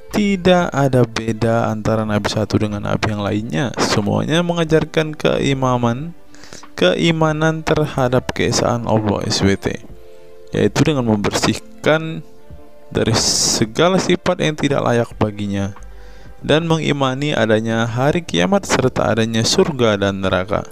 Tidak ada beda antara nabi satu dengan nabi yang lainnya. Semuanya mengajarkan keimanan terhadap keesaan Allah SWT, yaitu dengan membersihkan dari segala sifat yang tidak layak baginya, dan mengimani adanya hari kiamat serta adanya surga dan neraka.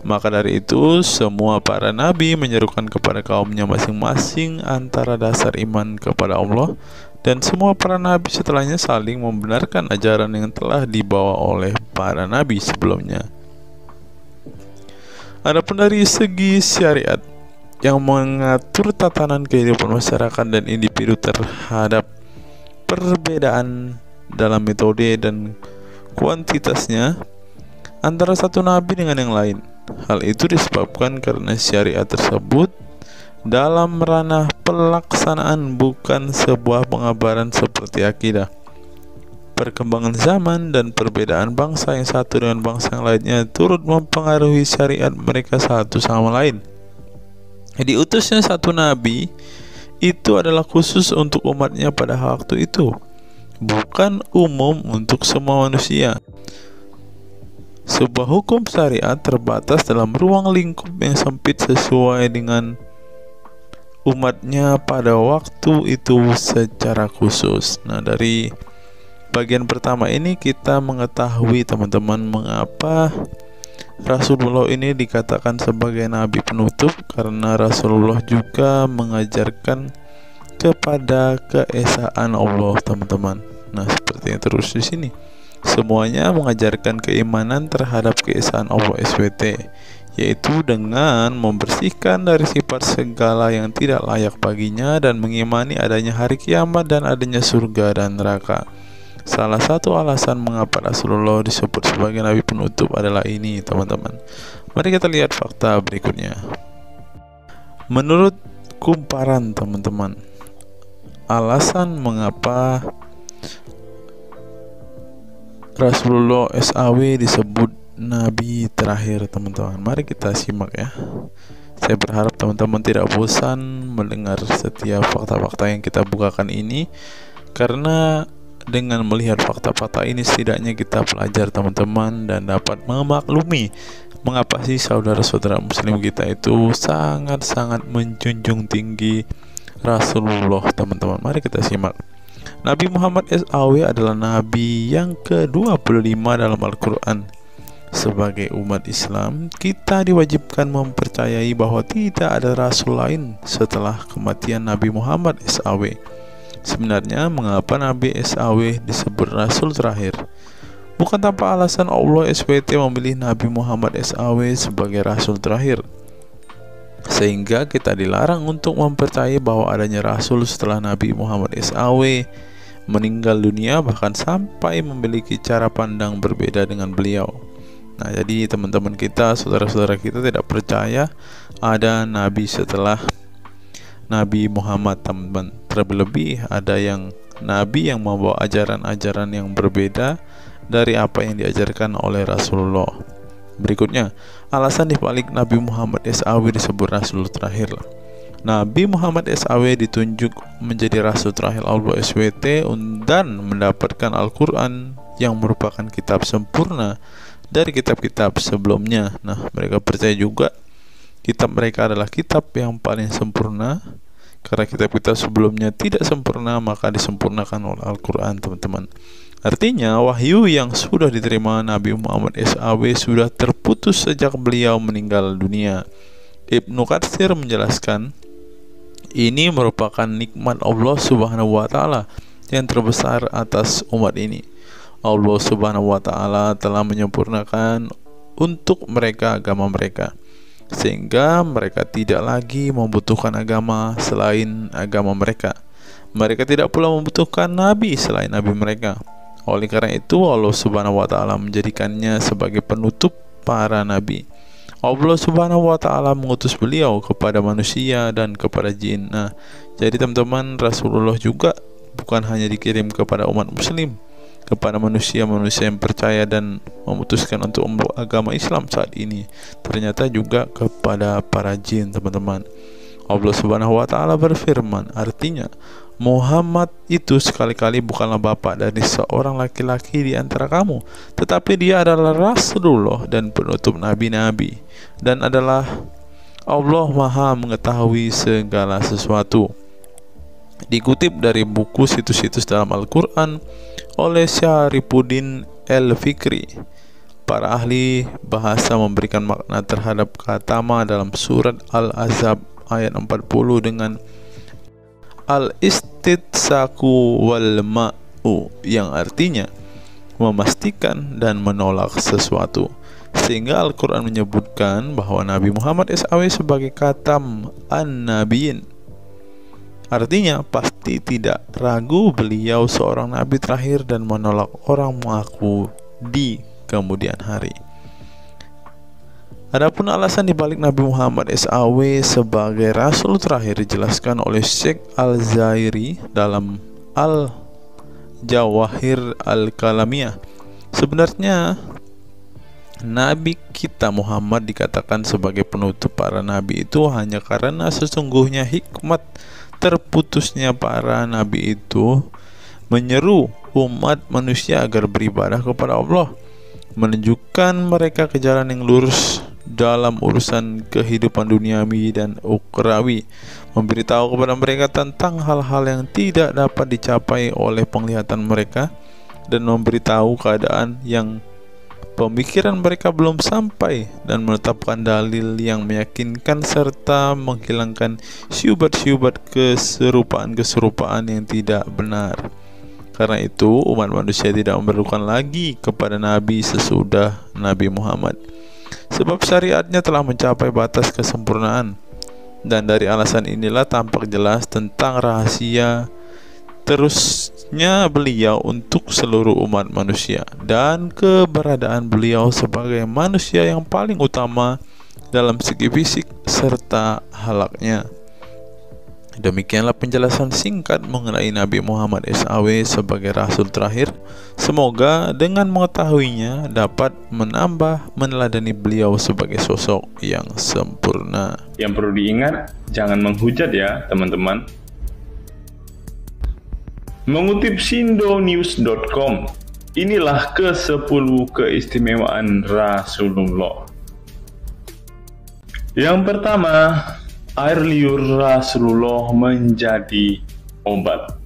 Maka dari itu, semua para nabi menyerukan kepada kaumnya masing-masing antara dasar iman kepada Allah, dan semua para nabi setelahnya saling membenarkan ajaran yang telah dibawa oleh para nabi sebelumnya. Adapun dari segi syariat yang mengatur tatanan kehidupan masyarakat dan individu terhadap perbedaan dalam metode dan kuantitasnya antara satu nabi dengan yang lain. Hal itu disebabkan karena syariat tersebut dalam ranah pelaksanaan, bukan sebuah pengabaran seperti akidah. Perkembangan zaman dan perbedaan bangsa yang satu dengan bangsa yang lainnya turut mempengaruhi syariat mereka satu sama lain. Diutusnya satu nabi itu adalah khusus untuk umatnya pada waktu itu, bukan umum untuk semua manusia. Sebuah hukum syariat terbatas dalam ruang lingkup yang sempit sesuai dengan umatnya pada waktu itu secara khusus. Nah, dari bagian pertama ini kita mengetahui teman-teman mengapa Rasulullah ini dikatakan sebagai nabi penutup, karena Rasulullah juga mengajarkan kepada keesaan Allah, teman-teman. Nah, seperti yang terus di sini, semuanya mengajarkan keimanan terhadap keesaan Allah SWT, yaitu dengan membersihkan dari sifat segala yang tidak layak baginya, dan mengimani adanya hari kiamat dan adanya surga dan neraka. Salah satu alasan mengapa Rasulullah disebut sebagai nabi penutup adalah ini, teman-teman. Mari kita lihat fakta berikutnya. Menurut kumparan, teman-teman, alasan mengapa Rasulullah SAW disebut nabi terakhir, teman-teman, mari kita simak ya. Saya berharap teman-teman tidak bosan mendengar setiap fakta-fakta yang kita bukakan ini, karena dengan melihat fakta-fakta ini setidaknya kita belajar, teman-teman, dan dapat memaklumi mengapa sih saudara-saudara muslim kita itu sangat-sangat menjunjung tinggi Rasulullah, teman-teman. Mari kita simak. Nabi Muhammad SAW adalah nabi yang ke-25 dalam Al-Quran. Sebagai umat Islam, kita diwajibkan mempercayai bahwa tidak ada rasul lain setelah kematian Nabi Muhammad SAW. Sebenarnya mengapa Nabi SAW disebut Rasul terakhir? Bukan tanpa alasan Allah SWT memilih Nabi Muhammad SAW sebagai Rasul terakhir, sehingga kita dilarang untuk mempercayai bahwa adanya Rasul setelah Nabi Muhammad SAW meninggal dunia, bahkan sampai memiliki cara pandang berbeda dengan beliau. Nah, jadi teman-teman kita, saudara-saudara kita tidak percaya ada Nabi setelah Nabi Muhammad, teman-teman. Terlebih ada yang Nabi yang membawa ajaran-ajaran yang berbeda dari apa yang diajarkan oleh Rasulullah. Berikutnya, alasan dibalik Nabi Muhammad SAW disebut Rasul terakhir. Nabi Muhammad SAW ditunjuk menjadi Rasul terakhir Allah SWT dan mendapatkan Al-Quran yang merupakan kitab sempurna dari kitab-kitab sebelumnya. Nah, mereka percaya juga kitab mereka adalah kitab yang paling sempurna. Karena kitab-kitab sebelumnya tidak sempurna, maka disempurnakan oleh Al-Quran, teman-teman. Artinya, wahyu yang sudah diterima Nabi Muhammad SAW sudah terputus sejak beliau meninggal dunia. Ibnu Katsir menjelaskan, ini merupakan nikmat Allah Subhanahu wa Ta'ala yang terbesar atas umat ini. Allah Subhanahu wa Ta'ala telah menyempurnakan untuk mereka agama mereka, sehingga mereka tidak lagi membutuhkan agama selain agama mereka. Mereka tidak pula membutuhkan nabi selain nabi mereka. Oleh karena itu, Allah Subhanahu wa Ta'ala menjadikannya sebagai penutup para nabi. Allah Subhanahu wa Ta'ala mengutus beliau kepada manusia dan kepada jin. Nah, jadi teman-teman, Rasulullah juga bukan hanya dikirim kepada umat muslim, kepada manusia-manusia yang percaya dan memutuskan untuk memeluk agama Islam saat ini, ternyata juga kepada para jin, teman-teman. Allah Subhanahu wa Ta'ala berfirman, artinya Muhammad itu sekali-kali bukanlah bapak dari seorang laki-laki di antara kamu, tetapi dia adalah Rasulullah dan penutup nabi-nabi, dan adalah Allah Maha mengetahui segala sesuatu. Dikutip dari buku situs-situs dalam Al-Quran oleh Syarifuddin Al-Fikri, para ahli bahasa memberikan makna terhadap kata ma dalam surat Al-Ahzab ayat 40 dengan al-istitsaku wal ma'u, yang artinya memastikan dan menolak sesuatu. Sehingga Al-Quran menyebutkan bahwa Nabi Muhammad SAW sebagai khatam an-nabiyin, artinya pasti tidak ragu beliau seorang nabi terakhir dan menolak orang mengaku di kemudian hari. Adapun alasan dibalik Nabi Muhammad SAW sebagai Rasul terakhir dijelaskan oleh Syekh Al-Zairi dalam Al-Jawahir Al-Kalamiyah. Sebenarnya Nabi kita Muhammad dikatakan sebagai penutup para nabi itu hanya karena sesungguhnya hikmat terputusnya para nabi itu menyeru umat manusia agar beribadah kepada Allah, menunjukkan mereka ke jalan yang lurus dalam urusan kehidupan duniawi dan ukhrawi, memberitahu kepada mereka tentang hal-hal yang tidak dapat dicapai oleh penglihatan mereka, dan memberitahu keadaan yang pemikiran mereka belum sampai, dan menetapkan dalil yang meyakinkan serta menghilangkan syubhat-syubhat keserupaan-keserupaan yang tidak benar. Karena itu, umat manusia tidak memerlukan lagi kepada nabi sesudah Nabi Muhammad, sebab syariatnya telah mencapai batas kesempurnaan. Dan dari alasan inilah tampak jelas tentang rahasia terusnya beliau untuk seluruh umat manusia, dan keberadaan beliau sebagai manusia yang paling utama dalam segi fisik serta halaknya. Demikianlah penjelasan singkat mengenai Nabi Muhammad SAW sebagai Rasul terakhir. Semoga dengan mengetahuinya dapat menambah meneladani beliau sebagai sosok yang sempurna. Yang perlu diingat, jangan menghujat ya teman-teman. Mengutip sindonews.com, inilah ke-10 keistimewaan Rasulullah. Yang pertama, air liur Rasulullah menjadi obat.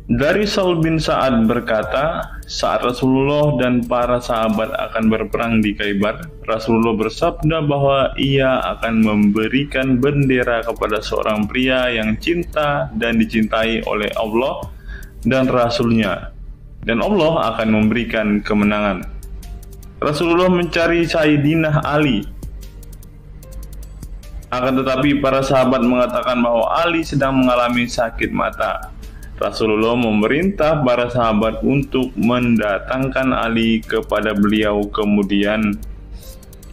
Dari Sahl bin Sa'ad berkata, saat Rasulullah dan para sahabat akan berperang di Khaibar, Rasulullah bersabda bahwa ia akan memberikan bendera kepada seorang pria yang cinta dan dicintai oleh Allah dan Rasulnya, dan Allah akan memberikan kemenangan. Rasulullah mencari Sayyidina Ali, akan tetapi para sahabat mengatakan bahwa Ali sedang mengalami sakit mata. Rasulullah memerintah para sahabat untuk mendatangkan Ali kepada beliau. Kemudian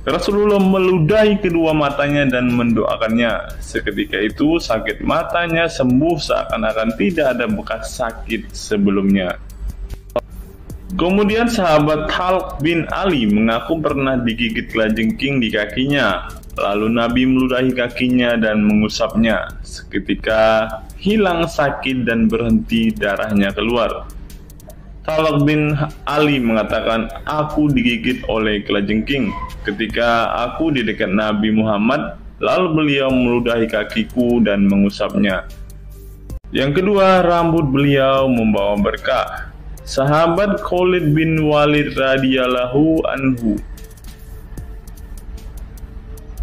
Rasulullah meludahi kedua matanya dan mendoakannya. Seketika itu sakit matanya sembuh seakan-akan tidak ada bekas sakit sebelumnya. Kemudian sahabat Talq bin Ali mengaku pernah digigit kalajengking di kakinya. Lalu Nabi meludahi kakinya dan mengusapnya. Seketika hilang sakit dan berhenti darahnya keluar. Talak bin Ali mengatakan, aku digigit oleh kelajengking ketika aku di dekat Nabi Muhammad, lalu beliau meludahi kakiku dan mengusapnya. Yang kedua, rambut beliau membawa berkah. Sahabat Khalid bin Walid radhiyallahu anhu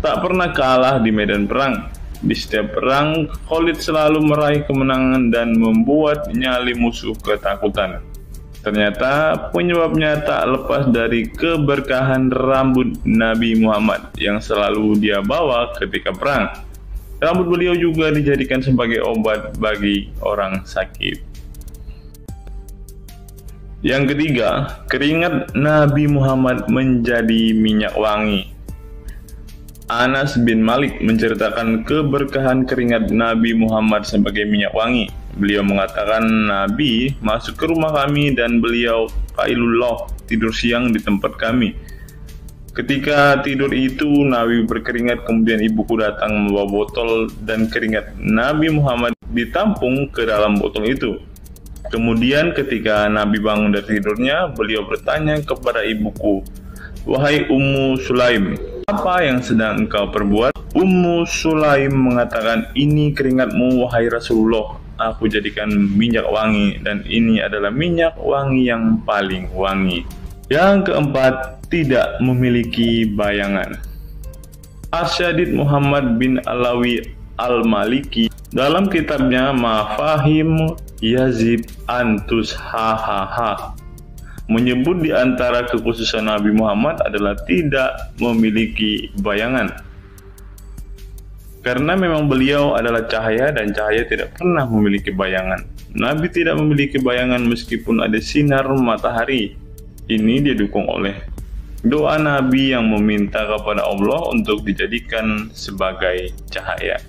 tak pernah kalah di medan perang. Di setiap perang, Khalid selalu meraih kemenangan dan membuat nyali musuh ketakutan. Ternyata penyebabnya tak lepas dari keberkahan rambut Nabi Muhammad yang selalu dia bawa ketika perang. Rambut beliau juga dijadikan sebagai obat bagi orang sakit. Yang ketiga, keringat Nabi Muhammad menjadi minyak wangi. Anas bin Malik menceritakan keberkahan keringat Nabi Muhammad sebagai minyak wangi. Beliau mengatakan, Nabi masuk ke rumah kami dan beliau qailullah, tidur siang di tempat kami. Ketika tidur itu Nabi berkeringat, kemudian ibuku datang membawa botol dan keringat Nabi Muhammad ditampung ke dalam botol itu. Kemudian ketika Nabi bangun dari tidurnya, beliau bertanya kepada ibuku, wahai Ummu Sulaim, apa yang sedang engkau perbuat? Ummu Sulaim mengatakan, ini keringatmu wahai Rasulullah, aku jadikan minyak wangi dan ini adalah minyak wangi yang paling wangi. Yang keempat, tidak memiliki bayangan. Asyadid Muhammad bin Alawi Al-Maliki dalam kitabnya Mafahim Yazib Antus Hahaha menyebut di antara kekhususan Nabi Muhammad adalah tidak memiliki bayangan. Karena memang beliau adalah cahaya dan cahaya tidak pernah memiliki bayangan. Nabi tidak memiliki bayangan meskipun ada sinar matahari. Ini didukung oleh doa Nabi yang meminta kepada Allah untuk dijadikan sebagai cahaya.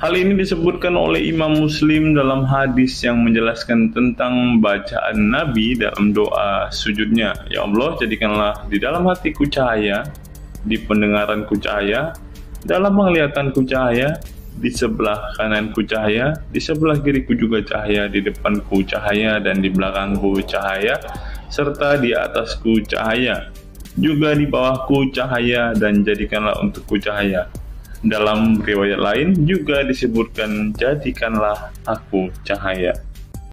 Hal ini disebutkan oleh Imam Muslim dalam hadis yang menjelaskan tentang bacaan Nabi dalam doa sujudnya. Ya Allah, jadikanlah di dalam hatiku cahaya, di pendengaranku cahaya, dalam penglihatanku cahaya, di sebelah kananku cahaya, di sebelah kiriku juga cahaya, di depanku cahaya, dan di belakangku cahaya, serta di atasku cahaya, juga di bawahku cahaya, dan jadikanlah untukku cahaya. Dalam riwayat lain juga disebutkan, jadikanlah aku cahaya.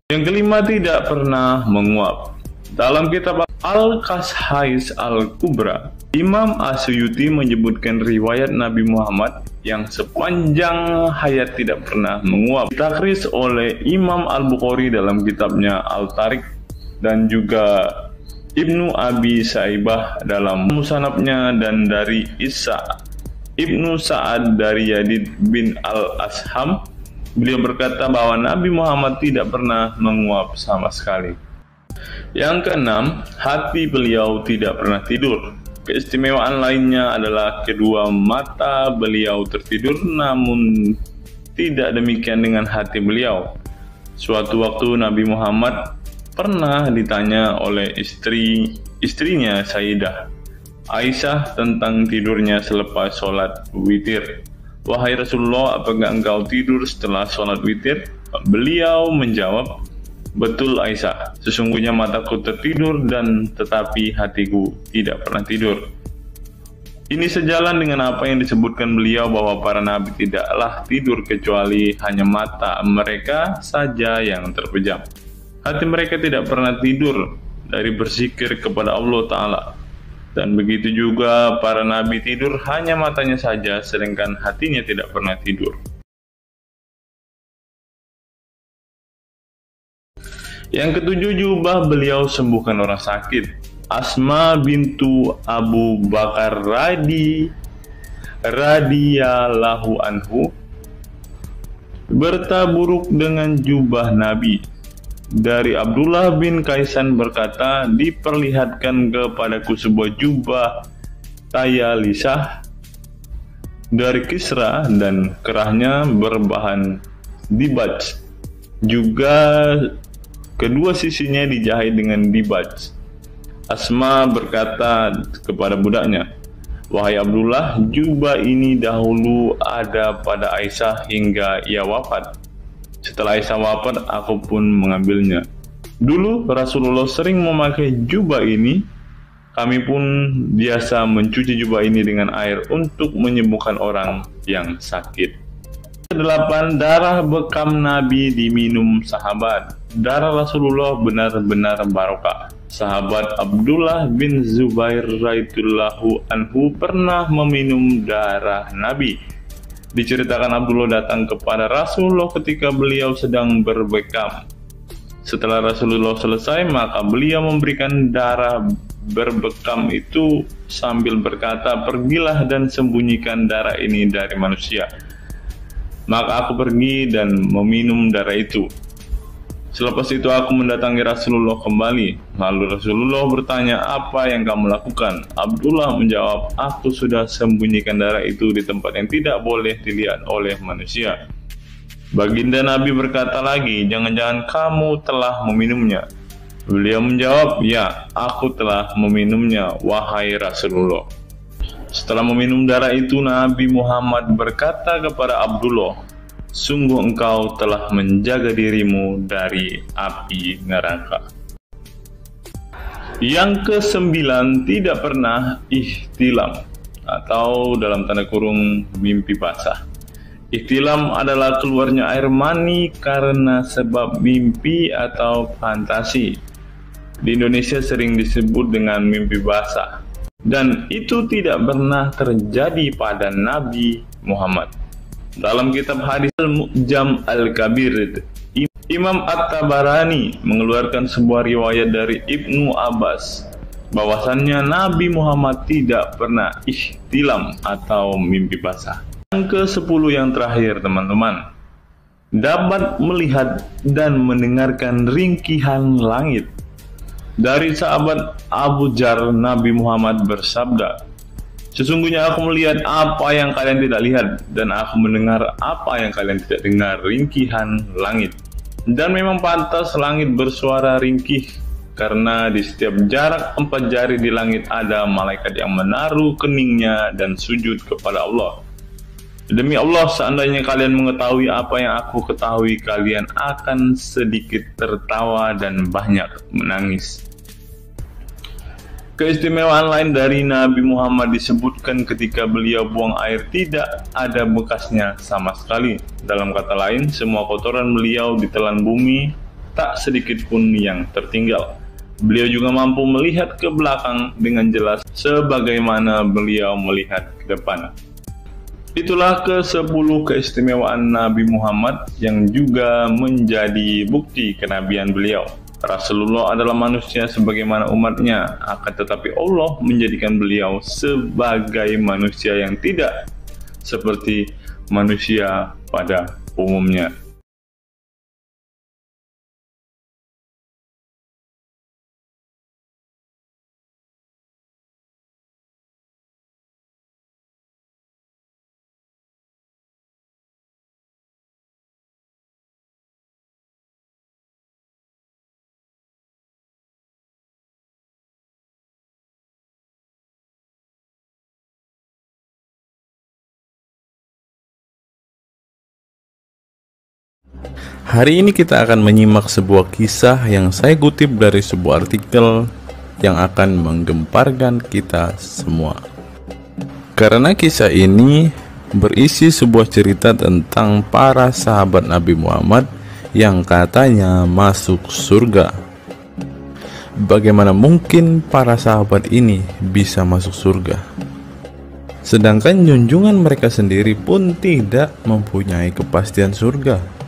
Yang kelima, tidak pernah menguap. Dalam kitab Al-Qashais Al-Kubra, Imam Asyuyuti menyebutkan riwayat Nabi Muhammad yang sepanjang hayat tidak pernah menguap. Ditakris oleh Imam Al-Bukhari dalam kitabnya Al-Tariq dan juga Ibnu Abi Saibah dalam Musannafnya, dan dari Isa Ibnu Sa'ad dari Yazid bin Al-Asham, beliau berkata bahwa Nabi Muhammad tidak pernah menguap sama sekali. Yang keenam, hati beliau tidak pernah tidur. Keistimewaan lainnya adalah kedua mata beliau tertidur, namun tidak demikian dengan hati beliau. Suatu waktu Nabi Muhammad pernah ditanya oleh istrinya Sayyidah Aisyah tentang tidurnya selepas sholat witir. Wahai Rasulullah, apakah engkau tidur setelah sholat witir? Beliau menjawab, betul Aisyah, sesungguhnya mataku tertidur dan tetapi hatiku tidak pernah tidur. Ini sejalan dengan apa yang disebutkan beliau bahwa para nabi tidaklah tidur kecuali hanya mata mereka saja yang terpejam. Hati mereka tidak pernah tidur dari berzikir kepada Allah Ta'ala. Dan begitu juga para nabi tidur hanya matanya saja, sedangkan hatinya tidak pernah tidur. Yang ketujuh, jubah beliau sembuhkan orang sakit. Asma bintu Abu Bakar radhiyallahu anhu bertaburuk dengan jubah Nabi. Dari Abdullah bin Kaisan berkata, diperlihatkan kepadaku sebuah jubah tayalisah dari Kisra dan kerahnya berbahan dibaj. Juga kedua sisinya dijahit dengan dibaj. Asma berkata kepada budaknya, Wahai Abdullah, jubah ini dahulu ada pada Aisyah hingga ia wafat. Setelah Aisyah wafat, aku pun mengambilnya. Dulu Rasulullah sering memakai jubah ini. Kami pun biasa mencuci jubah ini dengan air untuk menyembuhkan orang yang sakit. 8. Darah bekam Nabi diminum sahabat. Darah Rasulullah benar-benar barokah. Sahabat Abdullah bin Zubair radhiyallahu anhu pernah meminum darah Nabi. Diceritakan Abdullah datang kepada Rasulullah ketika beliau sedang berbekam. Setelah Rasulullah selesai, maka beliau memberikan darah berbekam itu sambil berkata, "Pergilah dan sembunyikan darah ini dari manusia." Maka aku pergi dan meminum darah itu. Selepas itu aku mendatangi Rasulullah kembali. Lalu Rasulullah bertanya, "Apa yang kamu lakukan?" Abdullah menjawab, "Aku sudah sembunyikan darah itu di tempat yang tidak boleh dilihat oleh manusia." Baginda Nabi berkata lagi, "Jangan-jangan kamu telah meminumnya?" Beliau menjawab, "Ya, aku telah meminumnya, wahai Rasulullah." Setelah meminum darah itu, Nabi Muhammad berkata kepada Abdullah, "Sungguh engkau telah menjaga dirimu dari api neraka." Yang ke-9, tidak pernah ihtilam atau dalam tanda kurung mimpi basah. Ihtilam adalah keluarnya air mani karena sebab mimpi atau fantasi. Di Indonesia sering disebut dengan mimpi basah. Dan itu tidak pernah terjadi pada Nabi Muhammad. Dalam kitab hadis Al-Mu'jam Al-Kabir, Imam At-Tabarani mengeluarkan sebuah riwayat dari Ibnu Abbas bahwasannya Nabi Muhammad tidak pernah ihtilam atau mimpi basah. Yang ke-10 yang terakhir, teman-teman, dapat melihat dan mendengarkan ringkihan langit. Dari sahabat Abu Dzar, Nabi Muhammad bersabda, "Sesungguhnya aku melihat apa yang kalian tidak lihat, dan aku mendengar apa yang kalian tidak dengar, ringkihan langit. Dan memang pantas langit bersuara ringkih, karena di setiap jarak 4 jari di langit ada malaikat yang menaruh keningnya dan sujud kepada Allah. Demi Allah, seandainya kalian mengetahui apa yang aku ketahui, kalian akan sedikit tertawa dan banyak menangis." Keistimewaan lain dari Nabi Muhammad disebutkan ketika beliau buang air tidak ada bekasnya sama sekali. Dalam kata lain, semua kotoran beliau ditelan bumi, tak sedikit pun yang tertinggal. Beliau juga mampu melihat ke belakang dengan jelas sebagaimana beliau melihat ke depan. Itulah ke-10 keistimewaan Nabi Muhammad yang juga menjadi bukti kenabian beliau. Rasulullah adalah manusia sebagaimana umatnya, akan tetapi Allah menjadikan beliau sebagai manusia yang tidak seperti manusia pada umumnya. Hari ini kita akan menyimak sebuah kisah yang saya kutip dari sebuah artikel yang akan menggemparkan kita semua. Karena kisah ini berisi sebuah cerita tentang para sahabat Nabi Muhammad yang katanya masuk surga. Bagaimana mungkin para sahabat ini bisa masuk surga? Sedangkan junjungan mereka sendiri pun tidak mempunyai kepastian surga.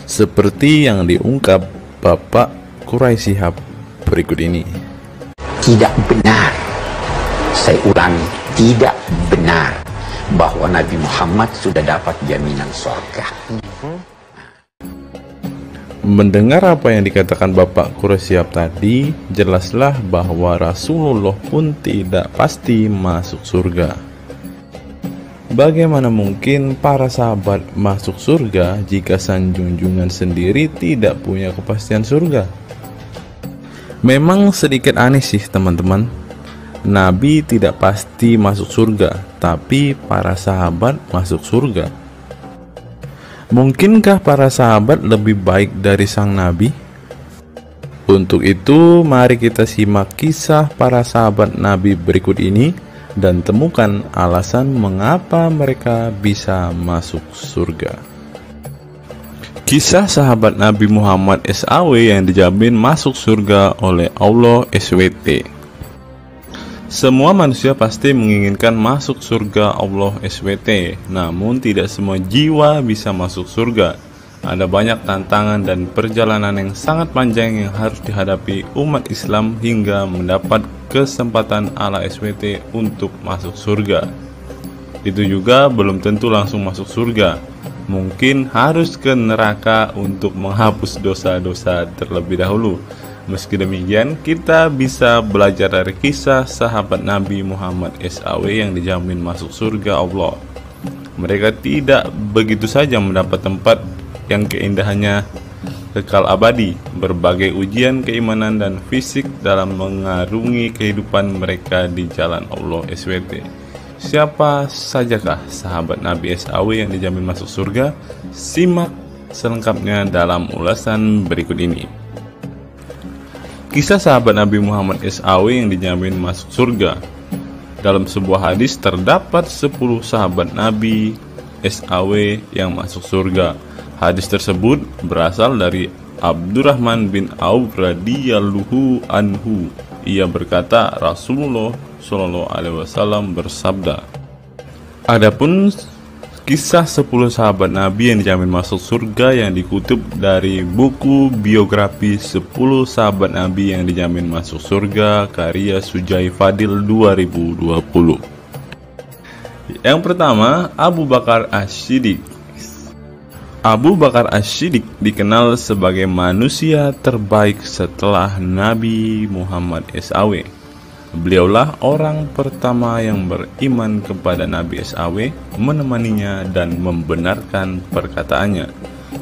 Seperti yang diungkap Bapak Quraisy Shihab berikut ini. Tidak benar, saya ulangi, tidak benar bahwa Nabi Muhammad sudah dapat jaminan surga. Mendengar apa yang dikatakan Bapak Quraisy Shihab tadi, jelaslah bahwa Rasulullah pun tidak pasti masuk surga. Bagaimana mungkin para sahabat masuk surga jika sang junjungan sendiri tidak punya kepastian surga? Memang sedikit aneh sih teman-teman. Nabi tidak pasti masuk surga, tapi para sahabat masuk surga. Mungkinkah para sahabat lebih baik dari sang Nabi? Untuk itu, mari kita simak kisah para sahabat Nabi berikut ini dan temukan alasan mengapa mereka bisa masuk surga. Kisah sahabat Nabi Muhammad SAW yang dijamin masuk surga oleh Allah SWT. Semua manusia pasti menginginkan masuk surga Allah SWT, namun tidak semua jiwa bisa masuk surga. Ada banyak tantangan dan perjalanan yang sangat panjang yang harus dihadapi umat Islam hingga mendapat kesempatan ala SWT untuk masuk surga. Itu juga belum tentu langsung masuk surga. Mungkin harus ke neraka untuk menghapus dosa-dosa terlebih dahulu. Meski demikian, kita bisa belajar dari kisah sahabat Nabi Muhammad SAW yang dijamin masuk surga Allah. Mereka tidak begitu saja mendapat tempat yang keindahannya kekal abadi. Berbagai ujian keimanan dan fisik dalam mengarungi kehidupan mereka di jalan Allah SWT. Siapa sajakah sahabat Nabi SAW yang dijamin masuk surga? Simak selengkapnya dalam ulasan berikut ini. Kisah sahabat Nabi Muhammad SAW yang dijamin masuk surga. Dalam sebuah hadis terdapat 10 sahabat Nabi SAW yang masuk surga. Hadis tersebut berasal dari Abdurrahman bin Auf radhiyallahu anhu. Ia berkata, Rasulullah Shallallahu alaihi wasallam bersabda. Adapun kisah 10 sahabat Nabi yang dijamin masuk surga yang dikutip dari buku biografi 10 sahabat Nabi yang dijamin masuk surga karya Sujai Fadil 2020. Yang pertama, Abu Bakar As-Siddiq. Abu Bakar As-Siddiq dikenal sebagai manusia terbaik setelah Nabi Muhammad SAW. Beliaulah orang pertama yang beriman kepada Nabi SAW, menemaninya dan membenarkan perkataannya.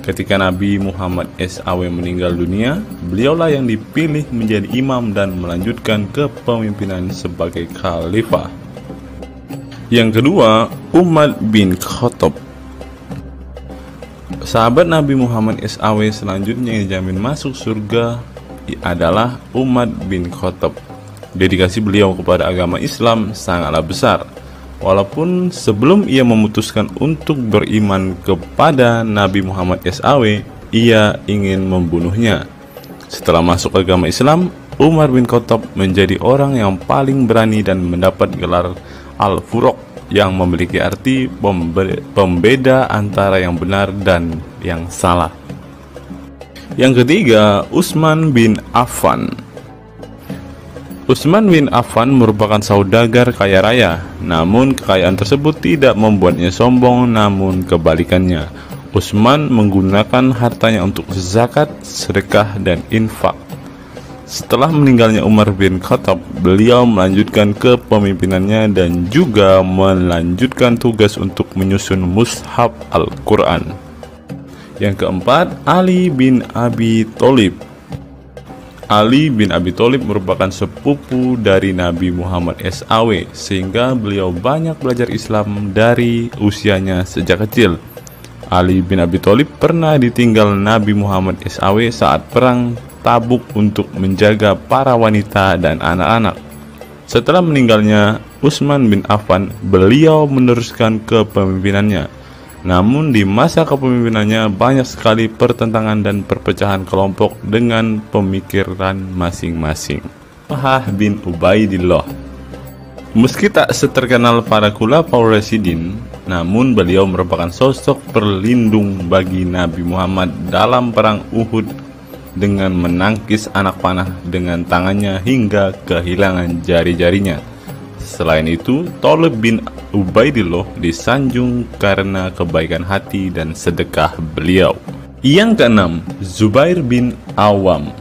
Ketika Nabi Muhammad SAW meninggal dunia, beliaulah yang dipilih menjadi imam dan melanjutkan kepemimpinan sebagai khalifah. Yang kedua, Umar bin Khattab. Sahabat Nabi Muhammad SAW selanjutnya yang dijamin masuk surga adalah Umar bin Khattab. Dedikasi beliau kepada agama Islam sangatlah besar. Walaupun sebelum ia memutuskan untuk beriman kepada Nabi Muhammad SAW, ia ingin membunuhnya. Setelah masuk agama Islam, Umar bin Khattab menjadi orang yang paling berani dan mendapat gelar Al-Furuq yang memiliki arti pembeda antara yang benar dan yang salah. Yang ketiga, Utsman bin Affan. Utsman bin Affan merupakan saudagar kaya raya, namun kekayaan tersebut tidak membuatnya sombong, namun kebalikannya. Utsman menggunakan hartanya untuk zakat, sedekah, dan infak. Setelah meninggalnya Umar bin Khattab, beliau melanjutkan kepemimpinannya dan juga melanjutkan tugas untuk menyusun mushaf Al-Quran. Yang keempat, Ali bin Abi Thalib. Ali bin Abi Thalib merupakan sepupu dari Nabi Muhammad SAW, sehingga beliau banyak belajar Islam dari usianya sejak kecil. Ali bin Abi Thalib pernah ditinggal Nabi Muhammad SAW saat perang Tabuk untuk menjaga para wanita dan anak-anak. Setelah meninggalnya Utsman bin Affan, beliau meneruskan kepemimpinannya. Namun di masa kepemimpinannya banyak sekali pertentangan dan perpecahan kelompok dengan pemikiran masing-masing. Talhah bin Ubaidillah. Meski tak seterkenal para khulafaur rasyidin, namun beliau merupakan sosok perlindung bagi Nabi Muhammad dalam perang Uhud dengan menangkis anak panah dengan tangannya hingga kehilangan jari-jarinya. Selain itu, Talib bin Ubaidillah disanjung karena kebaikan hati dan sedekah beliau. Yang keenam, Zubair bin Awam.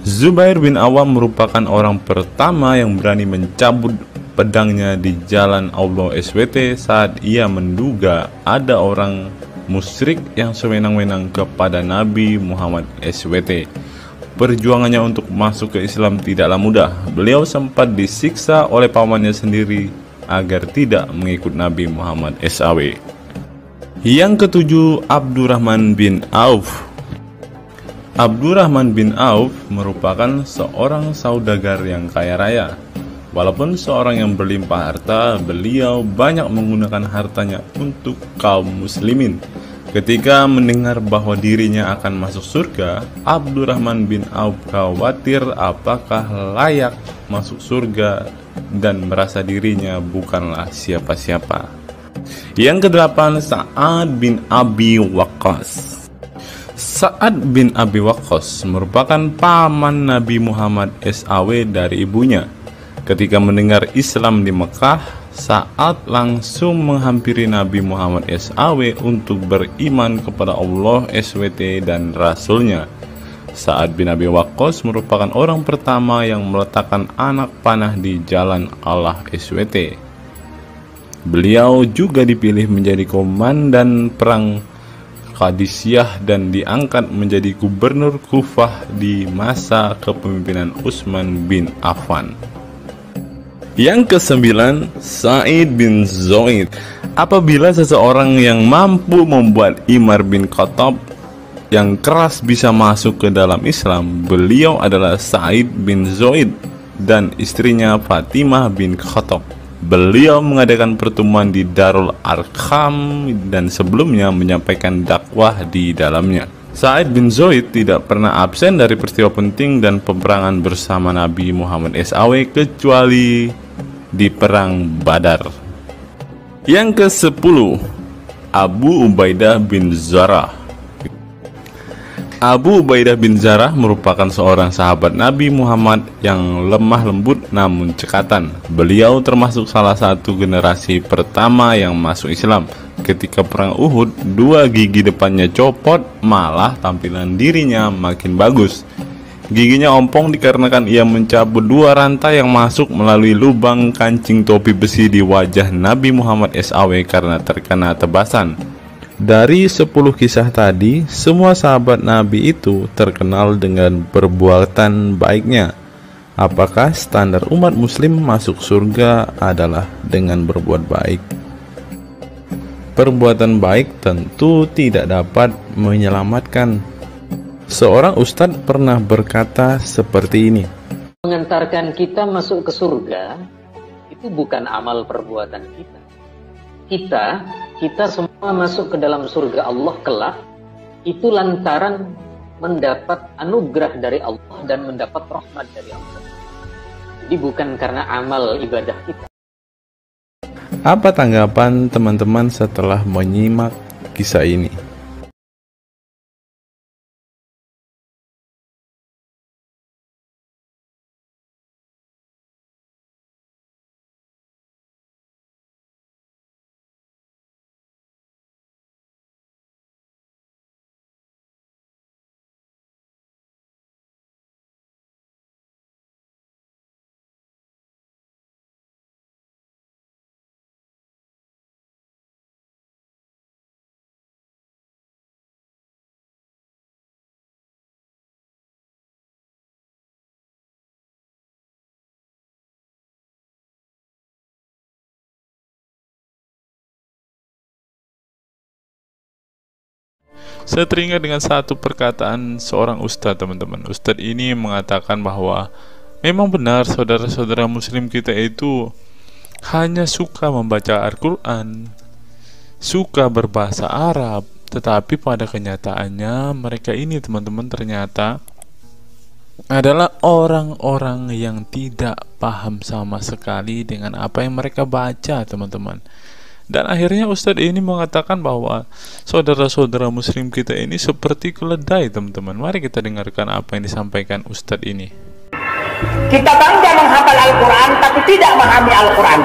Zubair bin Awam merupakan orang pertama yang berani mencabut pedangnya di jalan Allah SWT saat ia menduga ada orang musyrik yang sewenang-wenang kepada Nabi Muhammad SWT. perjuangannya untuk masuk ke Islam tidaklah mudah. Beliau sempat disiksa oleh pamannya sendiri agar tidak mengikut Nabi Muhammad SAW. Yang ketujuh, Abdurrahman bin Auf. Abdurrahman bin Auf merupakan seorang saudagar yang kaya raya. Walaupun seorang yang berlimpah harta, beliau banyak menggunakan hartanya untuk kaum muslimin. Ketika mendengar bahwa dirinya akan masuk surga, Abdurrahman bin Auf khawatir apakah layak masuk surga dan merasa dirinya bukanlah siapa-siapa. Yang kedelapan, Sa'ad bin Abi Waqqas. Sa'ad bin Abi Waqqas merupakan paman Nabi Muhammad SAW dari ibunya. Ketika mendengar Islam di Mekah, Sa'ad langsung menghampiri Nabi Muhammad SAW untuk beriman kepada Allah SWT dan Rasulnya. Sa'ad bin Abi Waqqas merupakan orang pertama yang meletakkan anak panah di jalan Allah SWT. Beliau juga dipilih menjadi komandan perang Qadisiyah dan diangkat menjadi gubernur Kufah di masa kepemimpinan Utsman bin Affan. Yang kesembilan, Sa'id bin Zaid. Apabila seseorang yang mampu membuat Umar bin Khattab yang keras bisa masuk ke dalam Islam, beliau adalah Sa'id bin Zaid dan istrinya Fatimah bin Khattab. Beliau mengadakan pertemuan di Darul Arqam dan sebelumnya menyampaikan dakwah di dalamnya. Sa'id bin Zaid tidak pernah absen dari peristiwa penting dan peperangan bersama Nabi Muhammad SAW kecuali di perang Badar. Yang ke-10, Abu Ubaidah bin Zarah. Abu Ubaidah bin Zarah merupakan seorang sahabat Nabi Muhammad yang lemah lembut namun cekatan. Beliau termasuk salah satu generasi pertama yang masuk Islam. Ketika perang Uhud, 2 gigi depannya copot, malah tampilan dirinya makin bagus. Giginya ompong dikarenakan ia mencabut 2 rantai yang masuk melalui lubang kancing topi besi di wajah Nabi Muhammad SAW karena terkena tebasan. Dari 10 kisah tadi, semua sahabat Nabi itu terkenal dengan perbuatan baiknya. Apakah standar umat muslim masuk surga adalah dengan berbuat baik? Perbuatan baik tentu tidak dapat menyelamatkan. Seorang ustadz pernah berkata seperti ini. Mengantarkan kita masuk ke surga itu bukan amal perbuatan kita. Kita semua masuk ke dalam surga Allah kelak itu lantaran mendapat anugerah dari Allah dan mendapat rahmat dari Allah. Jadi bukan karena amal ibadah kita. Apa tanggapan teman-teman setelah menyimak kisah ini? Saya teringat dengan satu perkataan seorang ustadz, teman-teman. Ustadz ini mengatakan bahwa memang benar saudara-saudara muslim kita itu hanya suka membaca Al-Quran, suka berbahasa Arab, tetapi pada kenyataannya mereka ini, teman-teman, ternyata adalah orang-orang yang tidak paham sama sekali dengan apa yang mereka baca, teman-teman. Dan akhirnya Ustadz ini mengatakan bahwa saudara-saudara muslim kita ini seperti keledai, teman-teman. Mari kita dengarkan apa yang disampaikan Ustadz ini. Kita bangga menghafal Al-Quran tapi tidak memahami Al-Quran.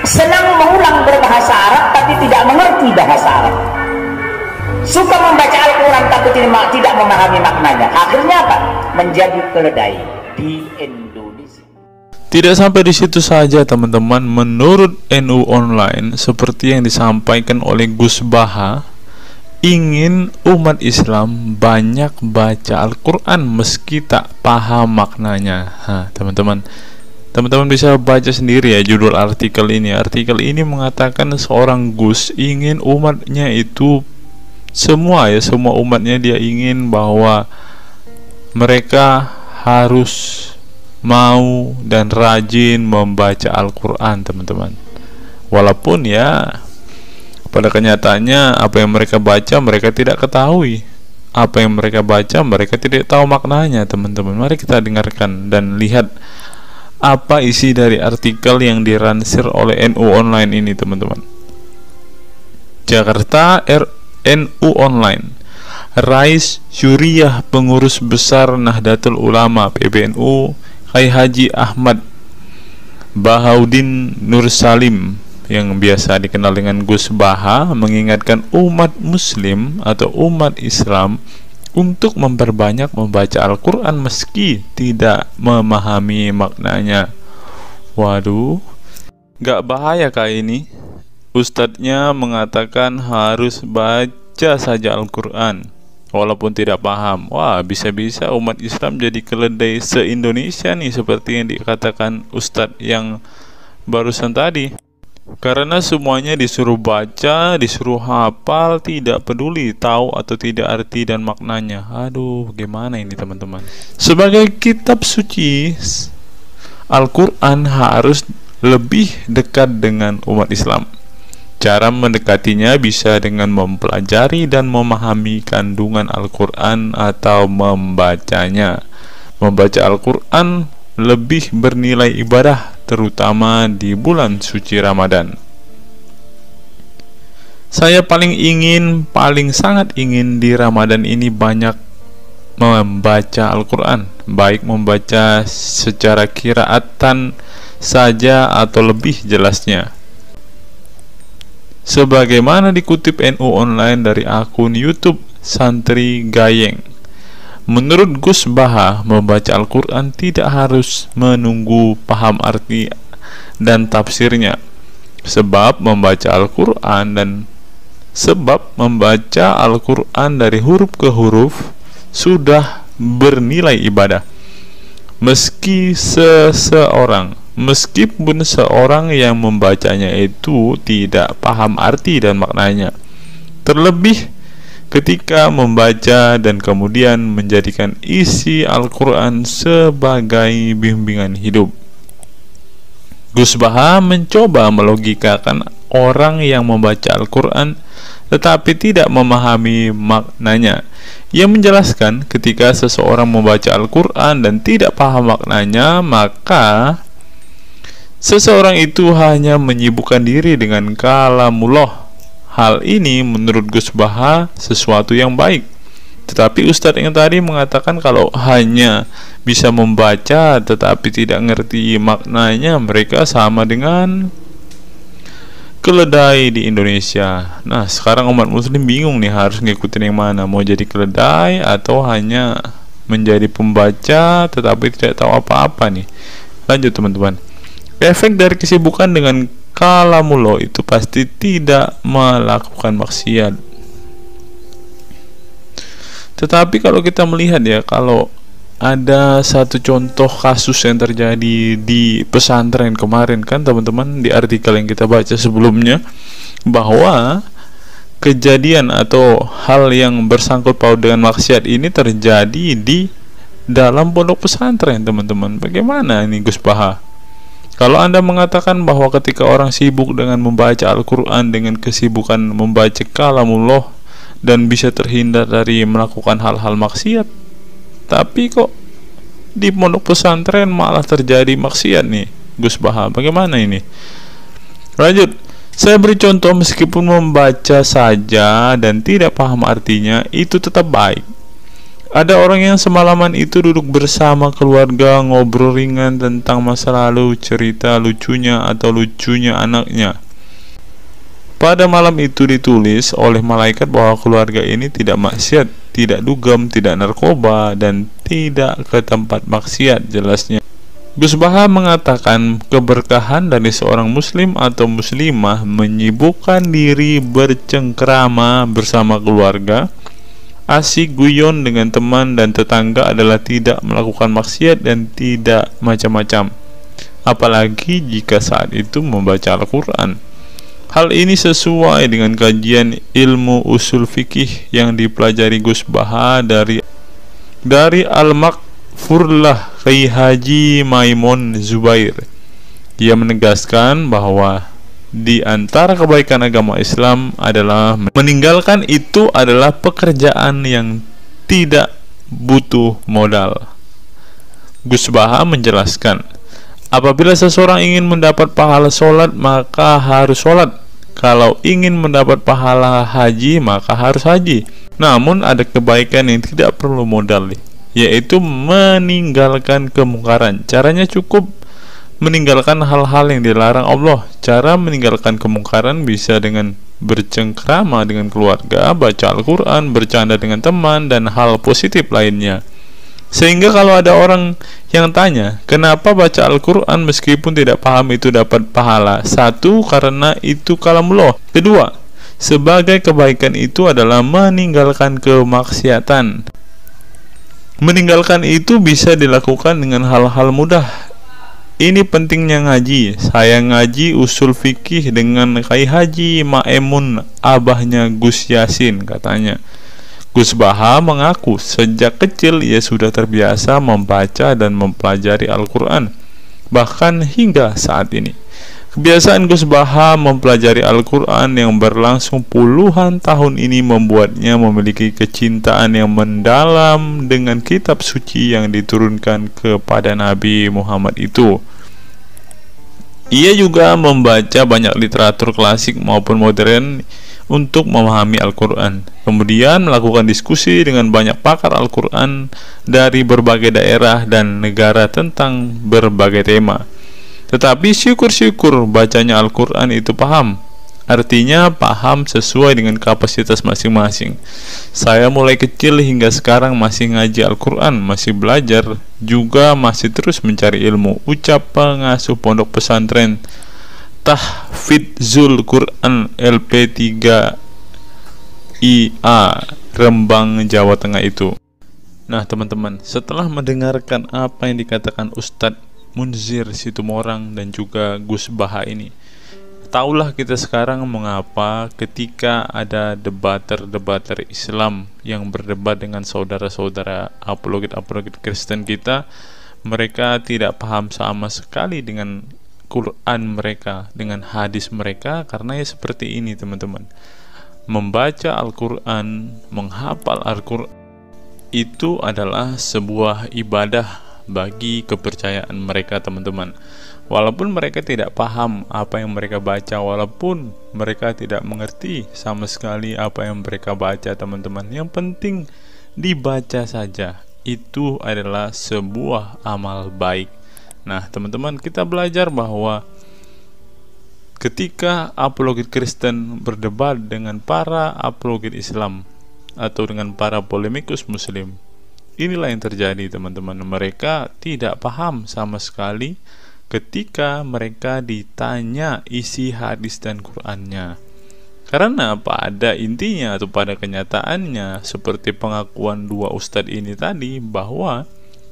Senang mengulang berbahasa Arab tapi tidak mengerti bahasa Arab. Suka membaca Al-Quran tapi tidak memahami maknanya. Akhirnya apa? Menjadi keledai di Indonesia. Tidak sampai di situ saja, teman-teman. Menurut NU Online, seperti yang disampaikan oleh Gus Baha, ingin umat Islam banyak baca Al-Quran meski tak paham maknanya. Teman-teman bisa baca sendiri ya judul artikel ini. Artikel ini mengatakan seorang Gus ingin umatnya itu semua umatnya dia ingin bahwa mereka harus mau dan rajin membaca Al-Quran, teman-teman. Walaupun ya pada kenyataannya apa yang mereka baca mereka tidak ketahui. Apa yang mereka baca mereka tidak tahu maknanya, teman-teman. Mari kita dengarkan dan lihat apa isi dari artikel yang diransir oleh NU Online ini, teman-teman. Jakarta, NU Online. Rais Syuriah Pengurus Besar Nahdlatul Ulama PBNU Kiai Haji Ahmad Bahaudin Nur Salim yang biasa dikenal dengan Gus Baha mengingatkan umat muslim atau umat Islam untuk memperbanyak membaca Al-Quran meski tidak memahami maknanya. Waduh, gak bahaya kah ini? Ustadznya mengatakan harus baca saja Al-Quran walaupun tidak paham. Wah, bisa-bisa umat Islam jadi keledai se-Indonesia nih, seperti yang dikatakan Ustadz yang barusan tadi. Karena semuanya disuruh baca, disuruh hafal, tidak peduli tahu atau tidak arti dan maknanya. Aduh, gimana ini, teman-teman? Sebagai kitab suci, Al-Quran harus lebih dekat dengan umat Islam. Cara mendekatinya bisa dengan mempelajari dan memahami kandungan Al-Quran atau membacanya. Membaca Al-Quran lebih bernilai ibadah, terutama di bulan suci Ramadan. Saya paling sangat ingin di Ramadan ini banyak membaca Al-Quran, baik membaca secara qiraatan saja atau lebih jelasnya. Sebagaimana dikutip NU Online dari akun YouTube Santri Gayeng, menurut Gus Baha, membaca Al-Quran tidak harus menunggu paham arti dan tafsirnya, sebab membaca Al-Quran dari huruf ke huruf sudah bernilai ibadah. Meskipun seorang yang membacanya itu tidak paham arti dan maknanya, terlebih ketika membaca dan kemudian menjadikan isi Al-Quran sebagai bimbingan hidup. Gus Baha mencoba melogikakan orang yang membaca Al-Quran tetapi tidak memahami maknanya. Ia menjelaskan ketika seseorang membaca Al-Quran dan tidak paham maknanya, maka seseorang itu hanya menyibukkan diri dengan kalamullah. Hal ini menurut Gus Baha sesuatu yang baik. Tetapi Ustadz yang tadi mengatakan kalau hanya bisa membaca tetapi tidak ngerti maknanya, mereka sama dengan keledai di Indonesia. Nah, sekarang umat muslim bingung nih harus ngikutin yang mana, mau jadi keledai atau hanya menjadi pembaca tetapi tidak tahu apa-apa nih. Lanjut, teman-teman. Efek dari kesibukan dengan kalamullah itu pasti tidak melakukan maksiat. Tetapi kalau kita melihat ya, kalau ada satu contoh kasus yang terjadi di pesantren kemarin kan, teman-teman, di artikel yang kita baca sebelumnya, bahwa kejadian atau hal yang bersangkut paut dengan maksiat ini terjadi di dalam pondok pesantren, teman-teman. Bagaimana ini Gus Baha? Kalau Anda mengatakan bahwa ketika orang sibuk dengan membaca Al-Quran dengan kesibukan membaca kalamullah dan bisa terhindar dari melakukan hal-hal maksiat, tapi kok di pondok pesantren malah terjadi maksiat nih Gus Baha, bagaimana ini? Lanjut, saya beri contoh, meskipun membaca saja dan tidak paham artinya, itu tetap baik. Ada orang yang semalaman itu duduk bersama keluarga, ngobrol ringan tentang masa lalu, cerita lucunya atau lucunya anaknya. Pada malam itu ditulis oleh malaikat bahwa keluarga ini tidak maksiat, tidak dugem, tidak narkoba, dan tidak ke tempat maksiat, jelasnya. Gus Baha mengatakan keberkahan dari seorang muslim atau muslimah menyibukkan diri bercengkrama bersama keluarga, asik guyon dengan teman dan tetangga adalah tidak melakukan maksiat dan tidak macam-macam, apalagi jika saat itu membaca Al-Quran. Hal ini sesuai dengan kajian ilmu usul fikih yang dipelajari Gus Baha dari Al-Makfurlah Kiai Haji Maimun Zubair. Ia menegaskan bahwa di antara kebaikan agama Islam adalah meninggalkan itu adalah pekerjaan yang tidak butuh modal. Gus Baha menjelaskan, apabila seseorang ingin mendapat pahala sholat, maka harus sholat. Kalau ingin mendapat pahala haji, maka harus haji. Namun ada kebaikan yang tidak perlu modal, yaitu meninggalkan kemungkaran. Caranya cukup meninggalkan hal-hal yang dilarang Allah. Cara meninggalkan kemungkaran bisa dengan bercengkrama dengan keluarga, baca Al-Quran, bercanda dengan teman, dan hal positif lainnya. Sehingga kalau ada orang yang tanya, kenapa baca Al-Quran meskipun tidak paham itu dapat pahala? Satu, karena itu kalamullah. Kedua, sebagai kebaikan itu adalah meninggalkan kemaksiatan. Meninggalkan itu bisa dilakukan dengan hal-hal mudah. Ini pentingnya ngaji. Saya ngaji usul fikih dengan Kiai Haji Maimun, abahnya Gus Yasin, katanya. Gus Baha mengaku sejak kecil ia sudah terbiasa membaca dan mempelajari Al-Quran, bahkan hingga saat ini. Kebiasaan Gus Baha mempelajari Al-Quran yang berlangsung puluhan tahun ini membuatnya memiliki kecintaan yang mendalam dengan kitab suci yang diturunkan kepada Nabi Muhammad itu. Ia juga membaca banyak literatur klasik maupun modern untuk memahami Al-Quran, kemudian melakukan diskusi dengan banyak pakar Al-Quran dari berbagai daerah dan negara tentang berbagai tema. Tetapi syukur-syukur bacanya Al-Quran itu paham, artinya paham sesuai dengan kapasitas masing-masing. Saya mulai kecil hingga sekarang masih ngaji Al-Quran, masih belajar, juga masih terus mencari ilmu, ucap pengasuh pondok pesantren Tahfidzul Quran LP3 IA Rembang, Jawa Tengah itu. Nah teman-teman, setelah mendengarkan apa yang dikatakan Ustadz Munzir Situmorang dan juga Gus Baha ini, taulah kita sekarang mengapa ketika ada debater Islam yang berdebat dengan saudara-saudara apologet Kristen kita, mereka tidak paham sama sekali dengan Quran mereka, dengan hadis mereka, karena ya seperti ini teman-teman. Membaca Al-Quran, menghafal Al-Quran itu adalah sebuah ibadah bagi kepercayaan mereka teman-teman. Walaupun mereka tidak paham apa yang mereka baca, walaupun mereka tidak mengerti sama sekali apa yang mereka baca teman-teman, yang penting dibaca saja, itu adalah sebuah amal baik. Nah teman-teman, kita belajar bahwa ketika apologet Kristen berdebat dengan para apologet Islam atau dengan para polemikus Muslim, inilah yang terjadi teman-teman. Mereka tidak paham sama sekali ketika mereka ditanya isi hadis dan Qur'annya. Karena pada intinya atau pada kenyataannya, seperti pengakuan dua ustadz ini tadi, bahwa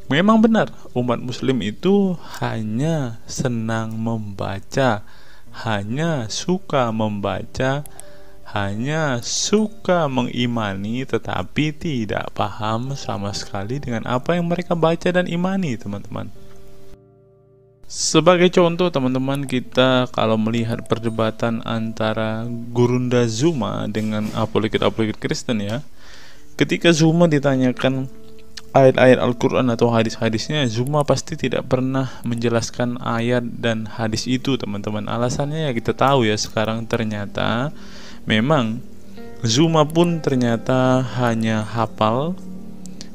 memang benar umat muslim itu hanya senang membaca, hanya suka membaca, hanya suka mengimani, tetapi tidak paham sama sekali dengan apa yang mereka baca dan imani teman-teman. Sebagai contoh teman-teman, kita kalau melihat perdebatan antara Gurunda Zuma dengan apologet Kristen ya, ketika Zuma ditanyakan ayat-ayat Al-Quran atau hadis-hadisnya, Zuma pasti tidak pernah menjelaskan ayat dan hadis itu teman-teman. Alasannya ya kita tahu ya, sekarang ternyata memang Zuma pun ternyata hanya hafal,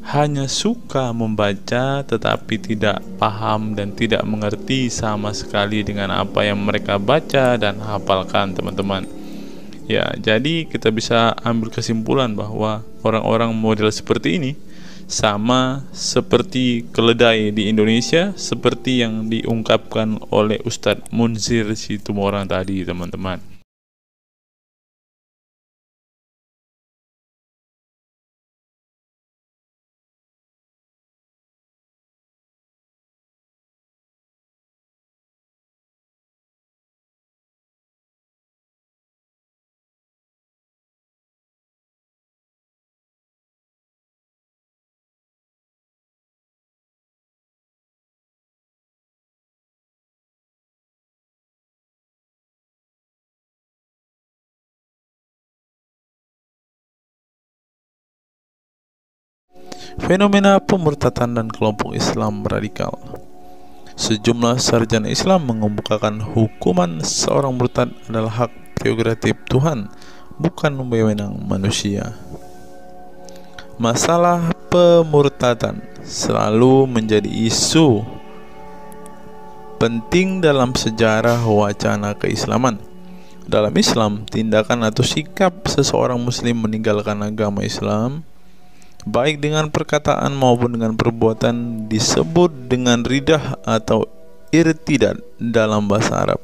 hanya suka membaca, tetapi tidak paham dan tidak mengerti sama sekali dengan apa yang mereka baca dan hafalkan teman-teman. Ya, jadi kita bisa ambil kesimpulan bahwa orang-orang model seperti ini sama seperti keledai di Indonesia, seperti yang diungkapkan oleh Ustadz Munzir Situmorang tadi, teman-teman. Fenomena pemurtadan dan kelompok Islam radikal. Sejumlah sarjana Islam mengemukakan hukuman seorang murtad adalah hak prerogatif Tuhan, bukan wewenang manusia. Masalah pemurtadan selalu menjadi isu penting dalam sejarah wacana keislaman. Dalam Islam, tindakan atau sikap seseorang muslim meninggalkan agama Islam, baik dengan perkataan maupun dengan perbuatan, disebut dengan ridah atau irtidad dalam bahasa Arab.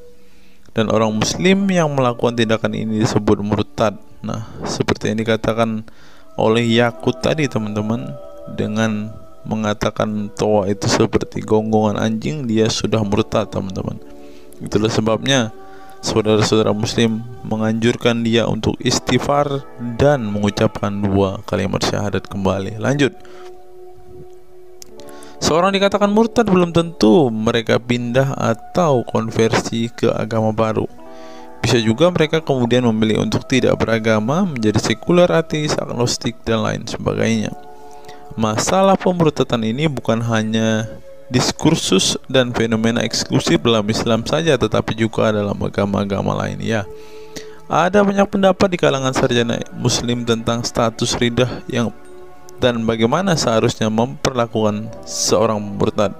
Dan orang muslim yang melakukan tindakan ini disebut murtad. Nah, seperti yang dikatakan oleh Yakut tadi, teman-teman, dengan mengatakan toa itu seperti gonggongan anjing, dia sudah murtad, teman-teman. Itulah sebabnya saudara-saudara muslim menganjurkan dia untuk istighfar dan mengucapkan 2 kalimat syahadat kembali. Lanjut. Seorang dikatakan murtad belum tentu mereka pindah atau konversi ke agama baru. Bisa juga mereka kemudian memilih untuk tidak beragama, menjadi sekuler, ateis, agnostik, dan lain sebagainya. Masalah pemurtadan ini bukan hanya diskursus dan fenomena eksklusif dalam Islam saja, tetapi juga dalam agama-agama lain. Ya, ada banyak pendapat di kalangan sarjana muslim tentang status ridah dan bagaimana seharusnya memperlakukan seorang murtad.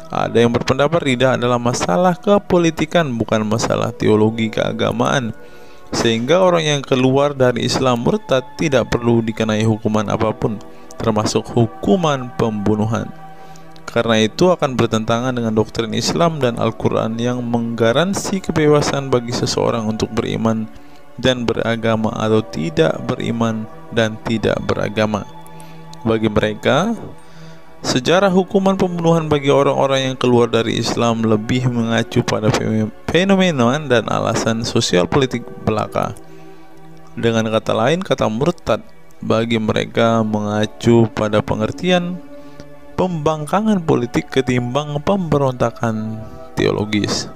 Ada yang berpendapat ridah adalah masalah kepolitikan, bukan masalah teologi keagamaan, sehingga orang yang keluar dari Islam murtad tidak perlu dikenai hukuman apapun, termasuk hukuman pembunuhan. Karena itu akan bertentangan dengan doktrin Islam dan Al-Quran yang menggaransi kebebasan bagi seseorang untuk beriman dan beragama atau tidak beriman dan tidak beragama. Bagi mereka, sejarah hukuman pembunuhan bagi orang-orang yang keluar dari Islam lebih mengacu pada fenomena dan alasan sosial politik belaka. Dengan kata lain, kata murtad bagi mereka mengacu pada pengertian pembangkangan politik ketimbang pemberontakan teologis.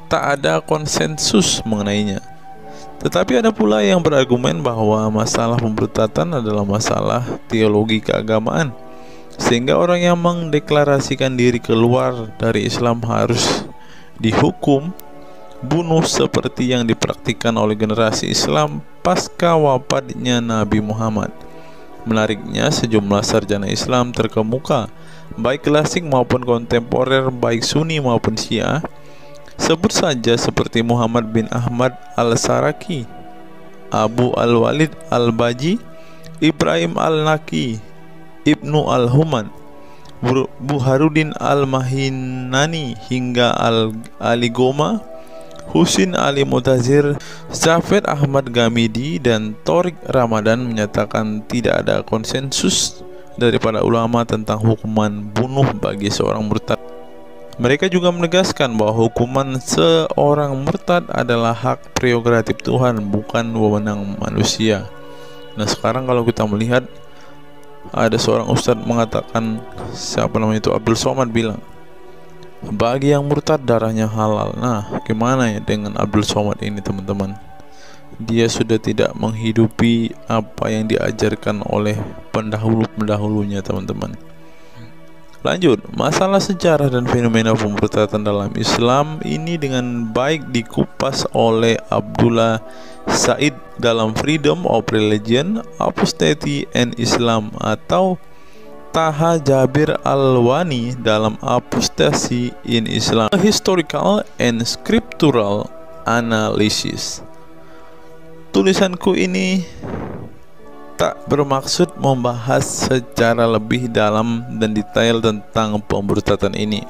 Tak ada konsensus mengenainya. Tetapi ada pula yang berargumen bahwa masalah pemurtadan adalah masalah teologi keagamaan, sehingga orang yang mendeklarasikan diri keluar dari Islam harus dihukum bunuh seperti yang dipraktikkan oleh generasi Islam pasca wafatnya Nabi Muhammad. Menariknya, sejumlah sarjana Islam terkemuka, baik klasik maupun kontemporer, baik Sunni maupun Syiah, sebut saja seperti Muhammad bin Ahmad al-Saraki, Abu al-Walid al-Baji, Ibrahim al-Naqi, Ibnu al-Human, Buharuddin al-Mahinani, hingga Ali Goma, Husin Ali Mutazir, Zafir Ahmad Gamidi, dan Torik Ramadan menyatakan tidak ada konsensus daripada ulama tentang hukuman bunuh bagi seorang murtad. Mereka juga menegaskan bahwa hukuman seorang murtad adalah hak prerogatif Tuhan, bukan wewenang manusia. Nah, sekarang kalau kita melihat, ada seorang ustadz mengatakan, Abdul Somad bilang, bagi yang murtad darahnya halal. Nah, gimana ya dengan Abdul Somad ini, teman-teman? Dia sudah tidak menghidupi apa yang diajarkan oleh pendahulu-pendahulunya, teman-teman. Lanjut, masalah sejarah dan fenomena pemurtadan dalam Islam ini dengan baik dikupas oleh Abdullah Said dalam Freedom of Religion, Apostasy and Islam, atau Taha Jabir Al-Wani dalam Apostasy in Islam, A Historical and Scriptural Analysis. Tulisanku ini tak bermaksud membahas secara lebih dalam dan detail tentang pemurtadan ini,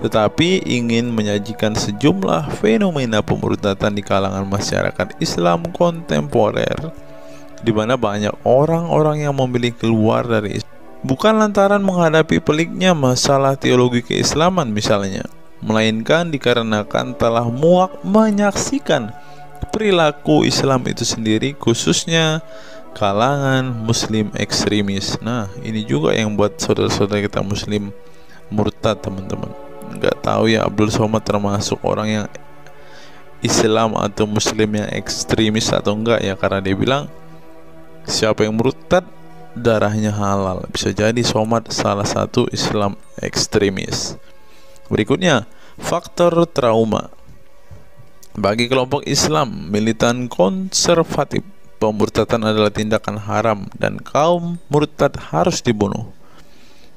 tetapi ingin menyajikan sejumlah fenomena pemurtadan di kalangan masyarakat Islam kontemporer, di mana banyak orang-orang yang memilih keluar dari Islam bukan lantaran menghadapi peliknya masalah teologi keislaman misalnya, melainkan dikarenakan telah muak menyaksikan perilaku Islam itu sendiri, khususnya kalangan muslim ekstremis. Nah, ini juga yang buat saudara-saudara kita muslim murtad, teman-teman. Nggak tahu ya Abdul Somad termasuk orang yang Islam atau muslim yang ekstremis atau enggak ya, karena dia bilang siapa yang murtad darahnya halal. Bisa jadi Somad salah satu Islam ekstremis. Berikutnya, faktor trauma. Bagi kelompok Islam militan konservatif, pemurtadan adalah tindakan haram dan kaum murtad harus dibunuh.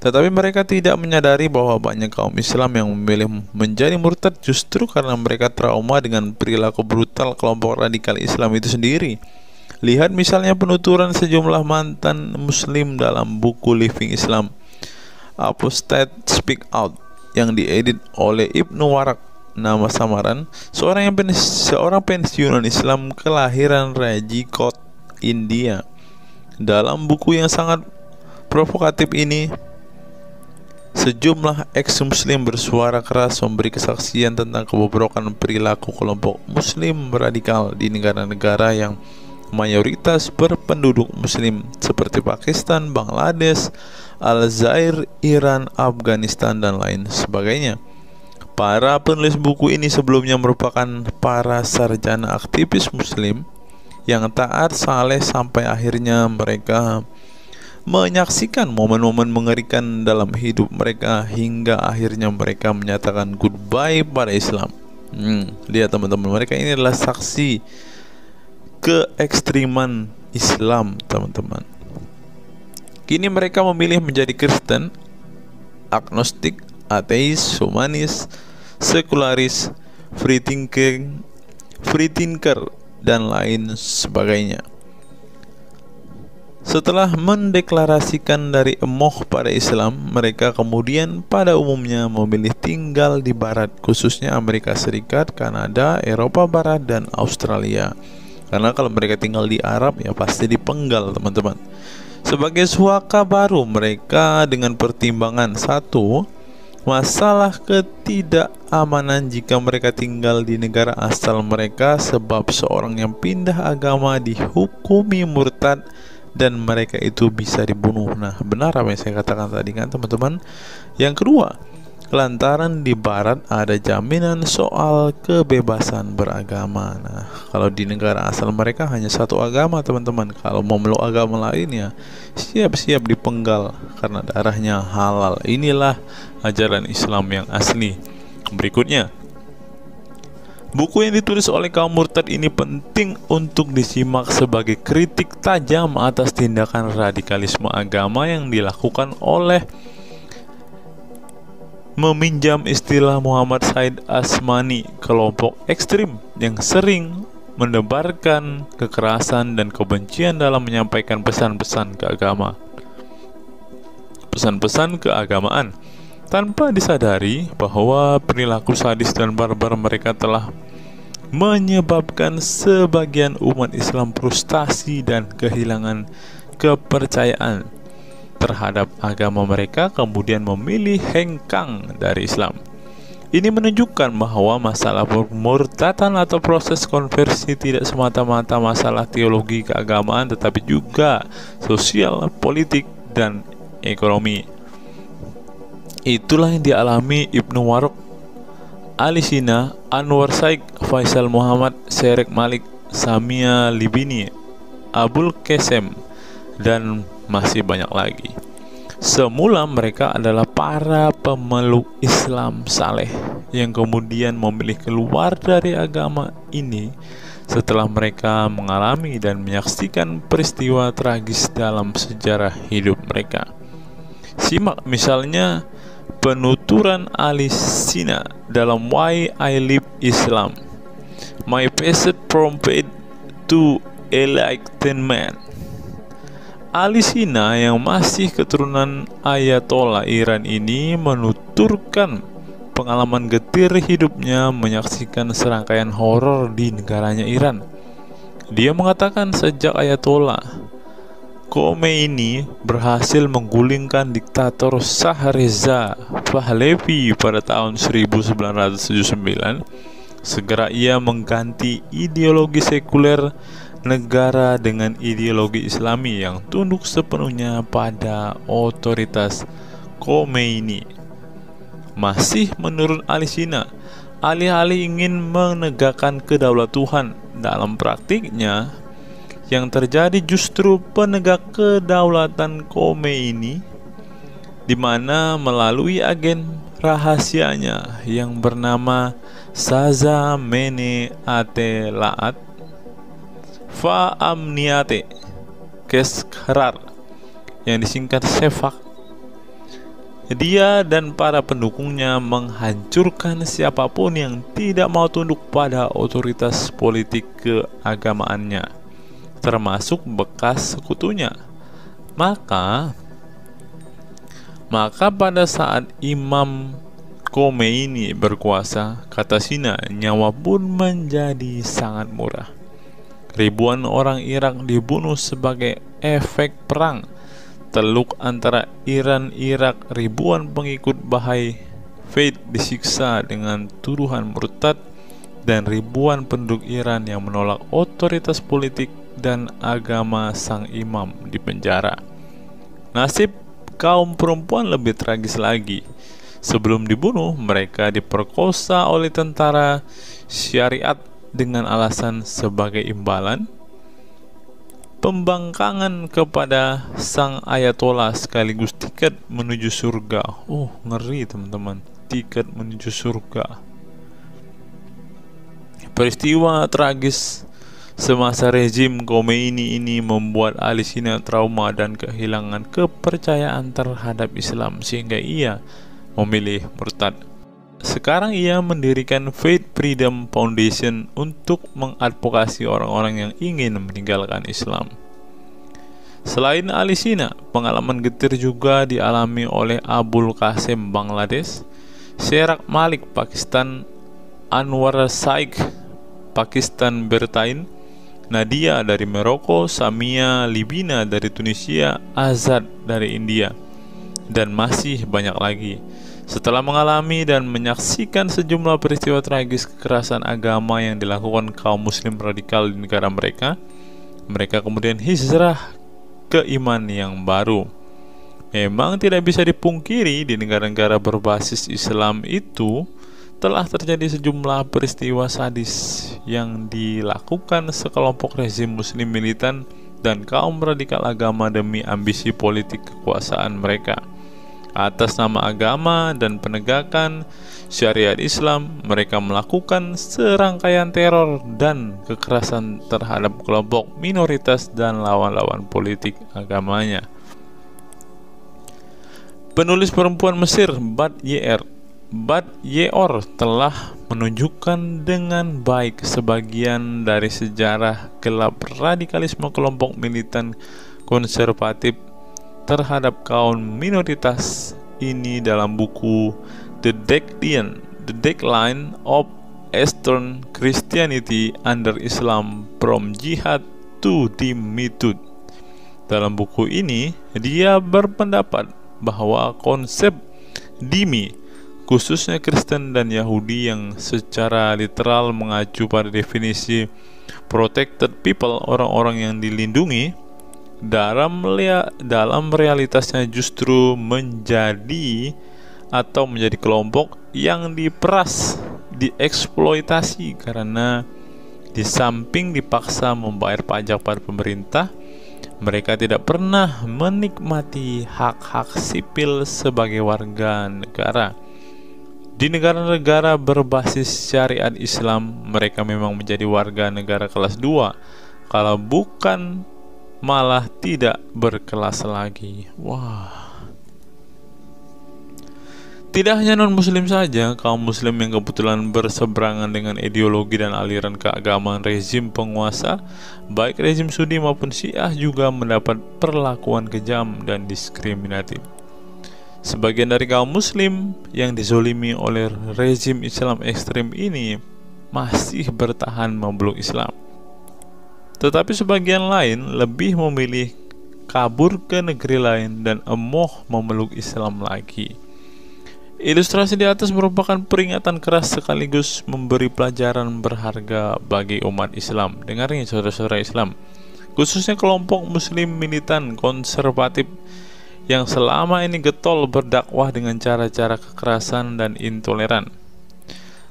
Tetapi mereka tidak menyadari bahwa banyak kaum Islam yang memilih menjadi murtad justru karena mereka trauma dengan perilaku brutal kelompok radikal Islam itu sendiri. Lihat misalnya penuturan sejumlah mantan muslim dalam buku Living Islam, Apostate Speak Out, yang diedit oleh Ibnu Warak, nama samaran seorang pensiunan Islam kelahiran Rajkot, India. Dalam buku yang sangat provokatif ini, sejumlah ex-muslim bersuara keras memberi kesaksian tentang kebobrokan perilaku kelompok muslim radikal di negara-negara yang mayoritas berpenduduk muslim seperti Pakistan, Bangladesh, Aljazair, Iran, Afghanistan, dan lain sebagainya. Para penulis buku ini sebelumnya merupakan para sarjana aktivis muslim yang taat saleh sampai akhirnya mereka menyaksikan momen-momen mengerikan dalam hidup mereka hingga akhirnya mereka menyatakan goodbye pada Islam. Lihat teman-teman, mereka ini adalah saksi keekstriman Islam, teman-teman. Kini mereka memilih menjadi Kristen, agnostik, ateis, humanis, sekularis, free thinker, dan lain sebagainya. Setelah mendeklarasikan dari emoh pada Islam, mereka kemudian pada umumnya memilih tinggal di Barat, khususnya Amerika Serikat, Kanada, Eropa Barat, dan Australia. Karena kalau mereka tinggal di Arab ya pasti dipenggal, teman-teman. Sebagai suaka baru mereka dengan pertimbangan satu, masalah ketidakamanan jika mereka tinggal di negara asal mereka, sebab seorang yang pindah agama dihukumi murtad dan mereka itu bisa dibunuh. Nah, benar apa yang saya katakan tadi kan, teman-teman. Yang kedua, lantaran di Barat ada jaminan soal kebebasan beragama. Nah, kalau di negara asal mereka hanya satu agama, teman-teman. Kalau mau meluk agama lain ya siap-siap dipenggal karena darahnya halal. Inilah ajaran Islam yang asli. Berikutnya, buku yang ditulis oleh kaum murtad ini penting untuk disimak sebagai kritik tajam atas tindakan radikalisme agama yang dilakukan oleh, meminjam istilah Muhammad Said Asmani, kelompok ekstrim yang sering menebarkan kekerasan dan kebencian dalam menyampaikan pesan-pesan keagamaan tanpa disadari bahwa perilaku sadis dan barbar mereka telah menyebabkan sebagian umat Islam frustasi dan kehilangan kepercayaan terhadap agama mereka, kemudian memilih hengkang dari Islam. Ini menunjukkan bahwa masalah pemurtadan atau proses konversi tidak semata-mata masalah teologi keagamaan, tetapi juga sosial, politik, dan ekonomi. Itulah yang dialami Ibnu Warok, Ali Sina, Anwar Saik, Faisal Muhammad, Serek Malik, Samia Libini, Abul Qasem, dan masih banyak lagi. Semula mereka adalah para pemeluk Islam saleh yang kemudian memilih keluar dari agama ini setelah mereka mengalami dan menyaksikan peristiwa tragis dalam sejarah hidup mereka. Simak misalnya penuturan Ali Sina dalam Why I Live Islam, My Passage from Faith to Enlightenment. Ali Sina yang masih keturunan Ayatollah Iran ini menuturkan pengalaman getir hidupnya menyaksikan serangkaian horor di negaranya Iran. Dia mengatakan sejak Ayatollah Khomeini berhasil menggulingkan diktator Shah Reza Pahlavi pada tahun 1979, segera ia mengganti ideologi sekuler negara dengan ideologi Islami yang tunduk sepenuhnya pada otoritas Khomeini. Masih menurut Ali Sina, alih-alih ingin menegakkan kedaulatan dalam praktiknya, yang terjadi justru penegak kedaulatan Khomeini, di mana melalui agen rahasianya yang bernama Saza Mene Ate Laat Fa Amniate Keskharar, yang disingkat Shefak, dia dan para pendukungnya menghancurkan siapapun yang tidak mau tunduk pada otoritas politik keagamaannya, termasuk bekas sekutunya. Maka pada saat Imam Khomeini berkuasa, kata Sina, nyawa pun menjadi sangat murah. Ribuan orang Irak dibunuh sebagai efek perang teluk antara Iran-Irak. Ribuan pengikut Bahai Faith disiksa dengan tuduhan murtad, dan ribuan penduduk Iran yang menolak otoritas politik dan agama sang imam dipenjara. Nasib kaum perempuan lebih tragis lagi. Sebelum dibunuh, mereka diperkosa oleh tentara syariat dengan alasan sebagai imbalan pembangkangan kepada sang Ayatollah sekaligus tiket menuju surga. Oh, ngeri teman-teman, tiket menuju surga. Peristiwa tragis semasa rezim Khomeini ini membuat Ali Sina trauma dan kehilangan kepercayaan terhadap Islam, sehingga ia memilih murtad. Sekarang ia mendirikan Faith Freedom Foundation untuk mengadvokasi orang-orang yang ingin meninggalkan Islam. Selain Ali Sina, pengalaman getir juga dialami oleh Abul Qasim Bangladesh, Sherak Malik Pakistan, Anwar Saik Pakistan Bertain, Nadia dari Maroko, Samia Libina dari Tunisia, Azad dari India, dan masih banyak lagi. Setelah mengalami dan menyaksikan sejumlah peristiwa tragis kekerasan agama yang dilakukan kaum muslim radikal di negara mereka, mereka kemudian hijrah ke iman yang baru. Memang tidak bisa dipungkiri di negara-negara berbasis Islam itu telah terjadi sejumlah peristiwa sadis yang dilakukan sekelompok rezim muslim militan dan kaum radikal agama demi ambisi politik kekuasaan mereka. Atas nama agama dan penegakan syariat Islam, mereka melakukan serangkaian teror dan kekerasan terhadap kelompok minoritas dan lawan-lawan politik agamanya. Penulis perempuan Mesir Bad Yeor telah menunjukkan dengan baik sebagian dari sejarah gelap radikalisme kelompok militan konservatif terhadap kaum minoritas ini dalam buku The Decline of Eastern Christianity Under Islam From Jihad to Dhimmitud. Dalam buku ini, dia berpendapat bahwa konsep dhimmi, khususnya Kristen dan Yahudi yang secara literal mengacu pada definisi protected people, orang-orang yang dilindungi, dalam realitasnya justru menjadi kelompok yang diperas, dieksploitasi, karena di samping dipaksa membayar pajak pada pemerintah, mereka tidak pernah menikmati hak-hak sipil sebagai warga negara. Di negara-negara berbasis syariat Islam, mereka memang menjadi warga negara kelas 2, kalau bukan malah tidak berkelas lagi. Wah. Tidak hanya non-muslim saja, kaum muslim yang kebetulan berseberangan dengan ideologi dan aliran keagamaan rezim penguasa, baik rezim Sunni maupun Syiah, juga mendapat perlakuan kejam dan diskriminatif. Sebagian dari kaum muslim yang dizolimi oleh rezim Islam ekstrim ini masih bertahan memeluk Islam. Tetapi sebagian lain lebih memilih kabur ke negeri lain dan emoh memeluk Islam lagi. Ilustrasi di atas merupakan peringatan keras sekaligus memberi pelajaran berharga bagi umat Islam. Dengarnya saudara-saudara Islam, khususnya kelompok muslim militan konservatif yang selama ini getol berdakwah dengan cara-cara kekerasan dan intoleran.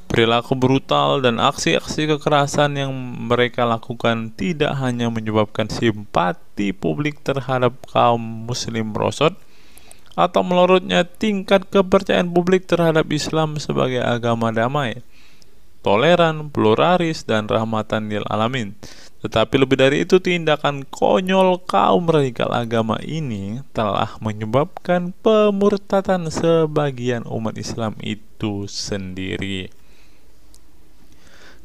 Perilaku brutal dan aksi-aksi kekerasan yang mereka lakukan tidak hanya menyebabkan simpati publik terhadap kaum muslim merosot atau melorotnya tingkat kepercayaan publik terhadap Islam sebagai agama damai, toleran, pluralis, dan rahmatan lil alamin. Tetapi lebih dari itu, tindakan konyol kaum radikal agama ini telah menyebabkan pemurtadan sebagian umat Islam itu sendiri.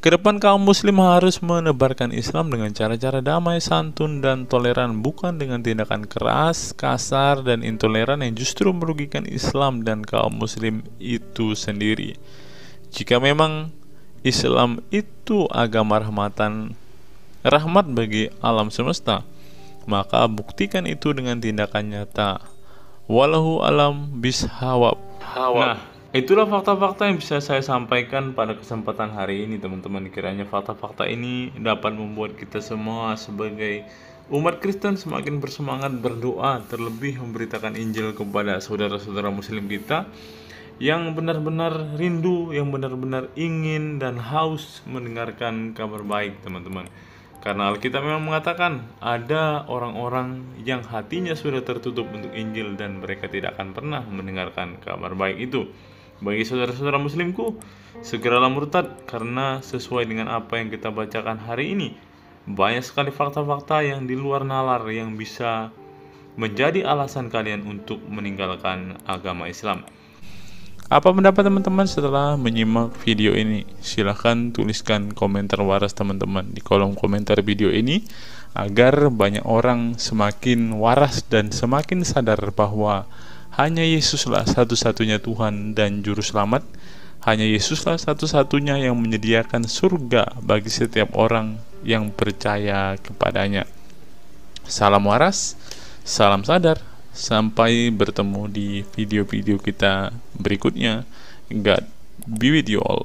Kedepan kaum muslim harus menebarkan Islam dengan cara-cara damai, santun, dan toleran, bukan dengan tindakan keras, kasar, dan intoleran yang justru merugikan Islam dan kaum muslim itu sendiri. Jika memang Islam itu agama rahmat bagi alam semesta, maka buktikan itu dengan tindakan nyata. Wallahu alam bishawab. Nah, itulah fakta-fakta yang bisa saya sampaikan pada kesempatan hari ini, teman-teman. Kiranya fakta-fakta ini dapat membuat kita semua sebagai umat Kristen semakin bersemangat berdoa, terlebih memberitakan Injil kepada saudara-saudara muslim kita yang benar-benar rindu, yang benar-benar ingin dan haus mendengarkan kabar baik, teman-teman. Karena Alkitab memang mengatakan ada orang-orang yang hatinya sudah tertutup untuk Injil dan mereka tidak akan pernah mendengarkan kabar baik itu. Bagi saudara-saudara muslimku, segeralah murtad, karena sesuai dengan apa yang kita bacakan hari ini, banyak sekali fakta-fakta yang di luar nalar yang bisa menjadi alasan kalian untuk meninggalkan agama Islam. Apa pendapat teman-teman setelah menyimak video ini? Silahkan tuliskan komentar waras teman-teman di kolom komentar video ini, agar banyak orang semakin waras dan semakin sadar bahwa hanya Yesuslah satu-satunya Tuhan dan Juru Selamat. Hanya Yesuslah satu-satunya yang menyediakan surga bagi setiap orang yang percaya kepadanya. Salam waras, salam sadar. Sampai bertemu di video-video kita berikutnya. God be with you all.